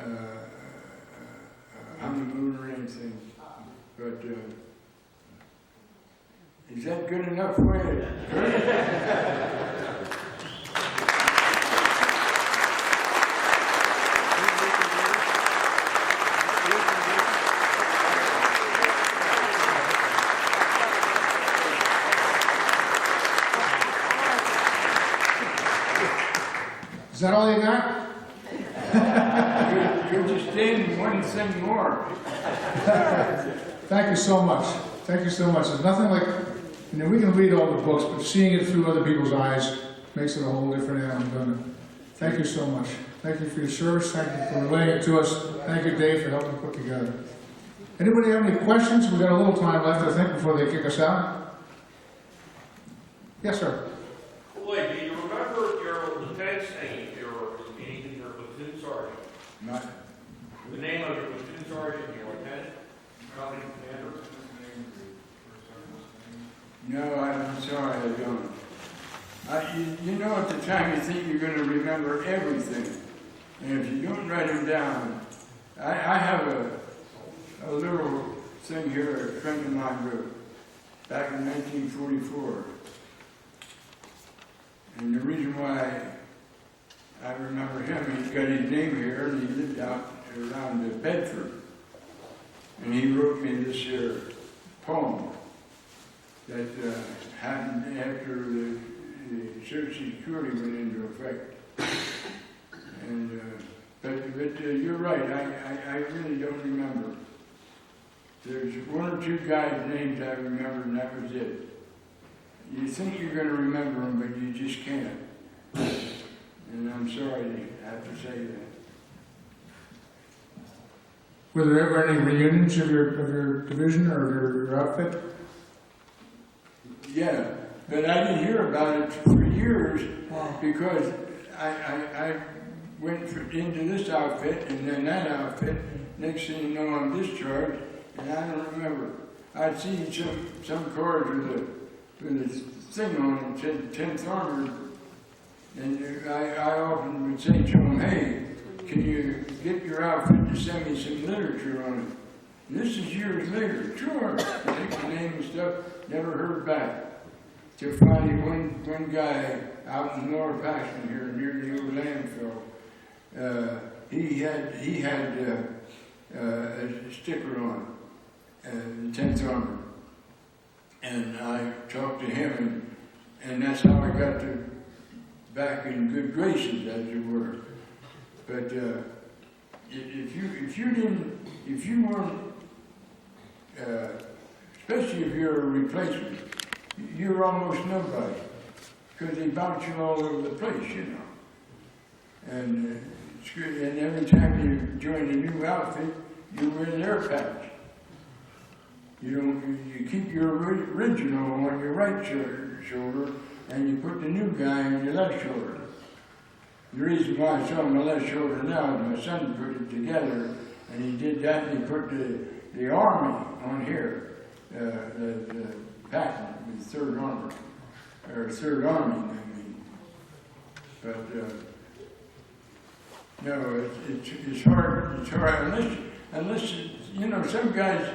honeymoon or anything. But is that good enough for you? Is that all you got? You're just saying one thing more. Thank you so much. Thank you so much. There's nothing like, we can read all the books, but seeing it through other people's eyes makes it a whole different animal, doesn't it? Thank you so much. Thank you for your service. Thank you for relaying it to us. Thank you, Dave, for helping put together. Anybody have any questions? We've got a little time left, I think, before they kick us out. Yes, sir. Floyd, do you remember your lieutenant's name, your platoon sergeant? Not, The name of your platoon sergeant, your lieutenant, company commander? no, I'm sorry, I don't. You know, at the time you think you're going to remember everything, and if you don't write them down, I have a little thing here a friend of mine wrote back in 1944. And the reason why I remember him, he's got his name here, and he lived out around Bedford. And he wrote me this here poem that happened after the Social Security went into effect. And but you're right, I really don't remember. There's one or two guys' names I remember, and that was it. You think you're going to remember them, but you just can't. And I'm sorry to have to say that. Were there ever any reunions of your division or your outfit? Yeah, but I didn't hear about it for years because I went into this outfit and then that outfit. Next thing you know, I'm discharged, and I don't remember. I'd seen some cars with a thing on it said 10th Armored, and I often would say to them, hey, can you get your outfit to send me some literature on it? And this is years later. Sure. I take the name and stuff, never heard back. Till finally one guy out in Lower Paxton here near the old landfill, he had a sticker on, 10th Armored. And I talked to him, and that's how I got back in good graces, as it were. But if you weren't, especially if you're a replacement, you're almost nobody, because they bounce you all over the place, you know. And every time you join a new outfit, you wear an air patch. You keep your original on your right shoulder, and you put the new guy on your left shoulder. The reason why it's on my left shoulder now is my son put it together, and he did that, and he put the Army on here, the Patton, the 3rd Army, or 3rd Army, I mean. But, no, it's hard, unless, you know, some guys,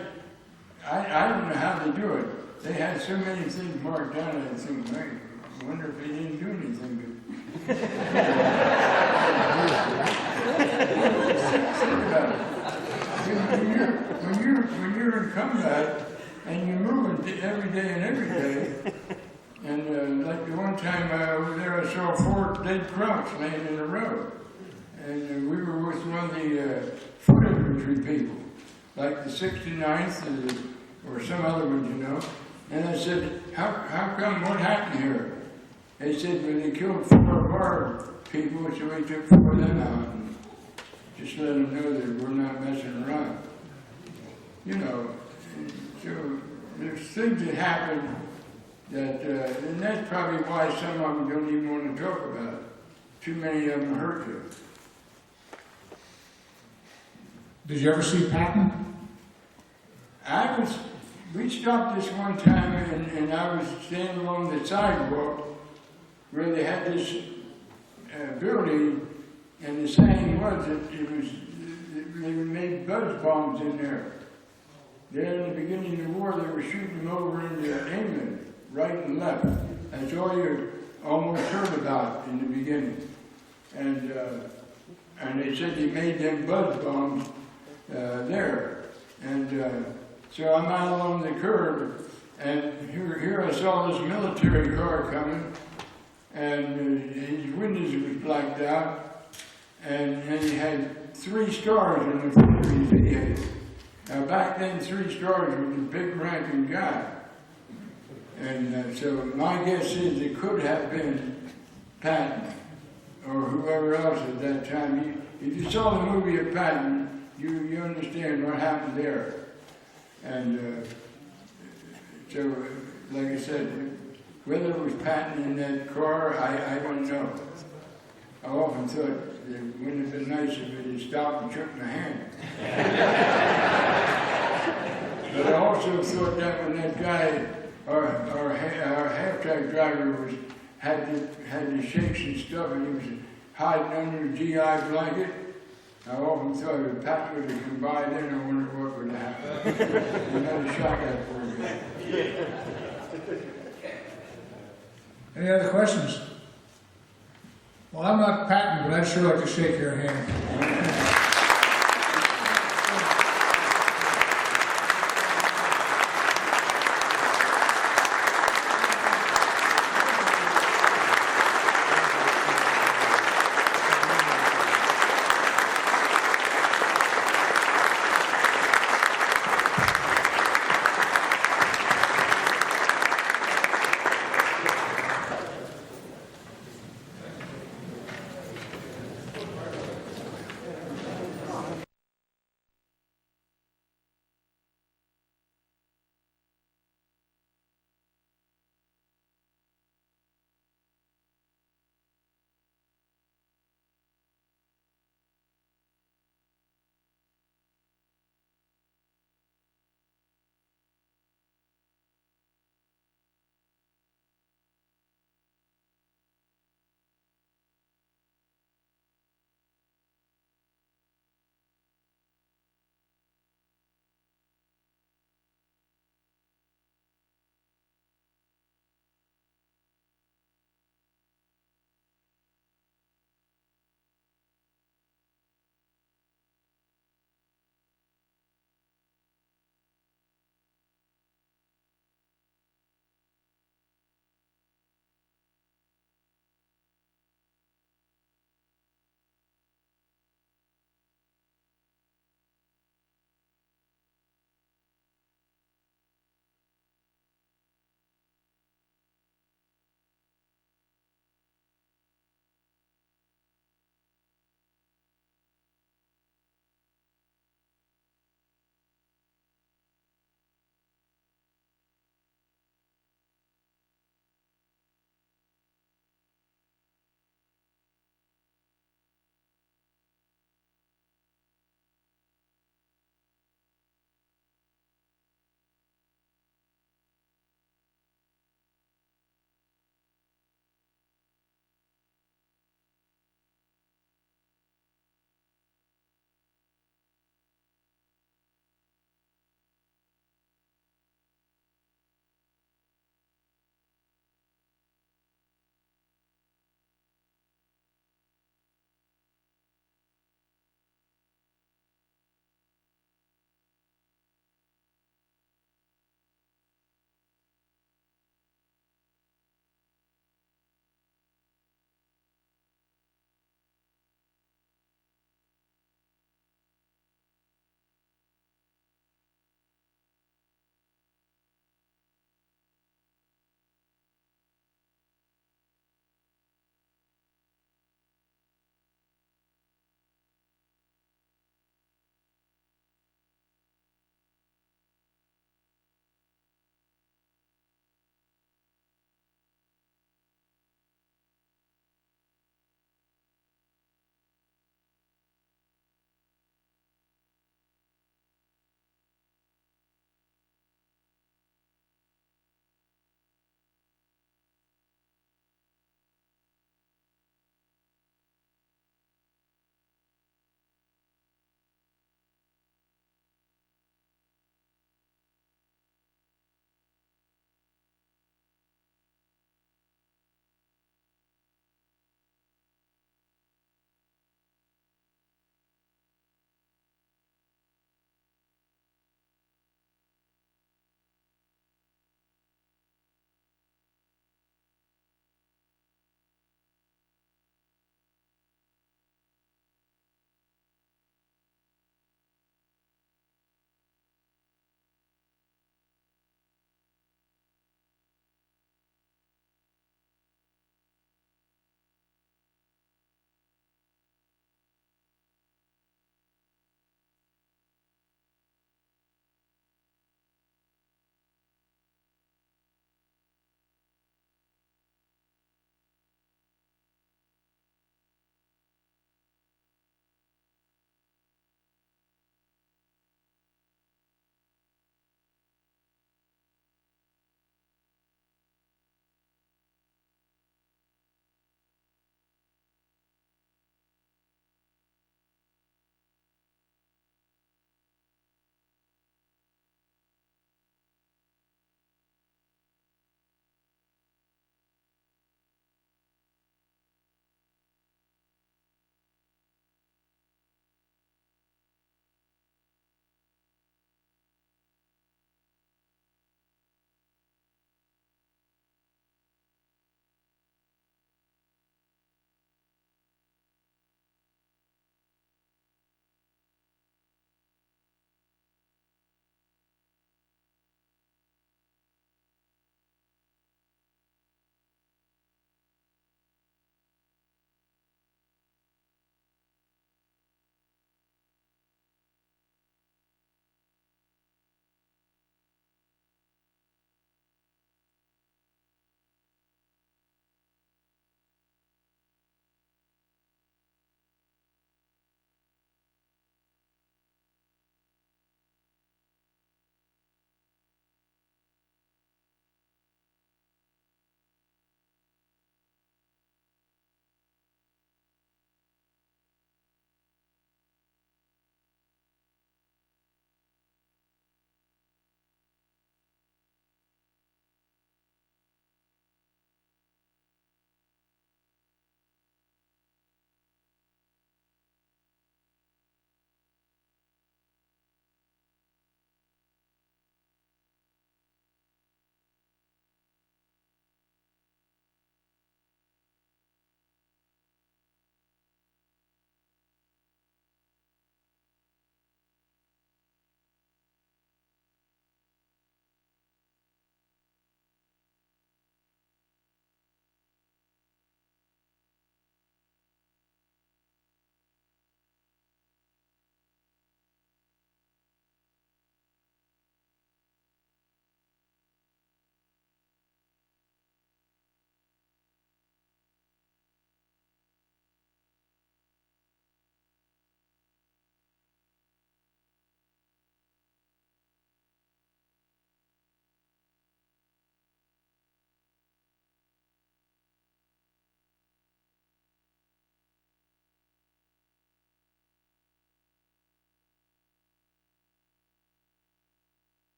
I don't know how they do it. They had so many things marked down, I think, I wonder if they didn't do anything. Think about it. When you're in combat and you're moving every day, and like the one time over there, I saw 4 dead crocs laying in a row, and we were with one of the foot infantry people, like the 69th and or some other ones, you know. And I said, how come, what happened here? They said, well, they killed 4 of our people, so we took 4 of them out. And just let them know that we're not messing around. You know, and so there's things that happen that, and that's probably why some of them don't even want to talk about it. Too many of them hurt you. Did you ever see Patton? We stopped this one time and I was standing along the sidewalk where they had this building, and the saying was that they made buzz bombs in there. Then in the beginning of the war, they were shooting them over into England, right and left. That's all you almost heard about in the beginning. And they said they made them buzz bombs there. And so I'm out along the curb, and here I saw this military car coming, and his windows was blacked out, and he had 3 stars on the front of his vehicle. Now back then, 3 stars was a big ranking guy. And so my guess is it could have been Patton or whoever else at that time. If you saw the movie of Patton, you understand what happened there. And so, like I said, whether it was Patton in that car, I don't know. I often thought it wouldn't have been nice if he had stopped and shook my hand. But I also thought that when that guy, our half-track driver had the shakes and stuff, and he was hiding under the GI blanket, I often thought if Pat would have come by then, I wonder what would have happened. Another shot at for you. Any other questions? Well, I'm not Patton, but I'd sure like to shake your hand.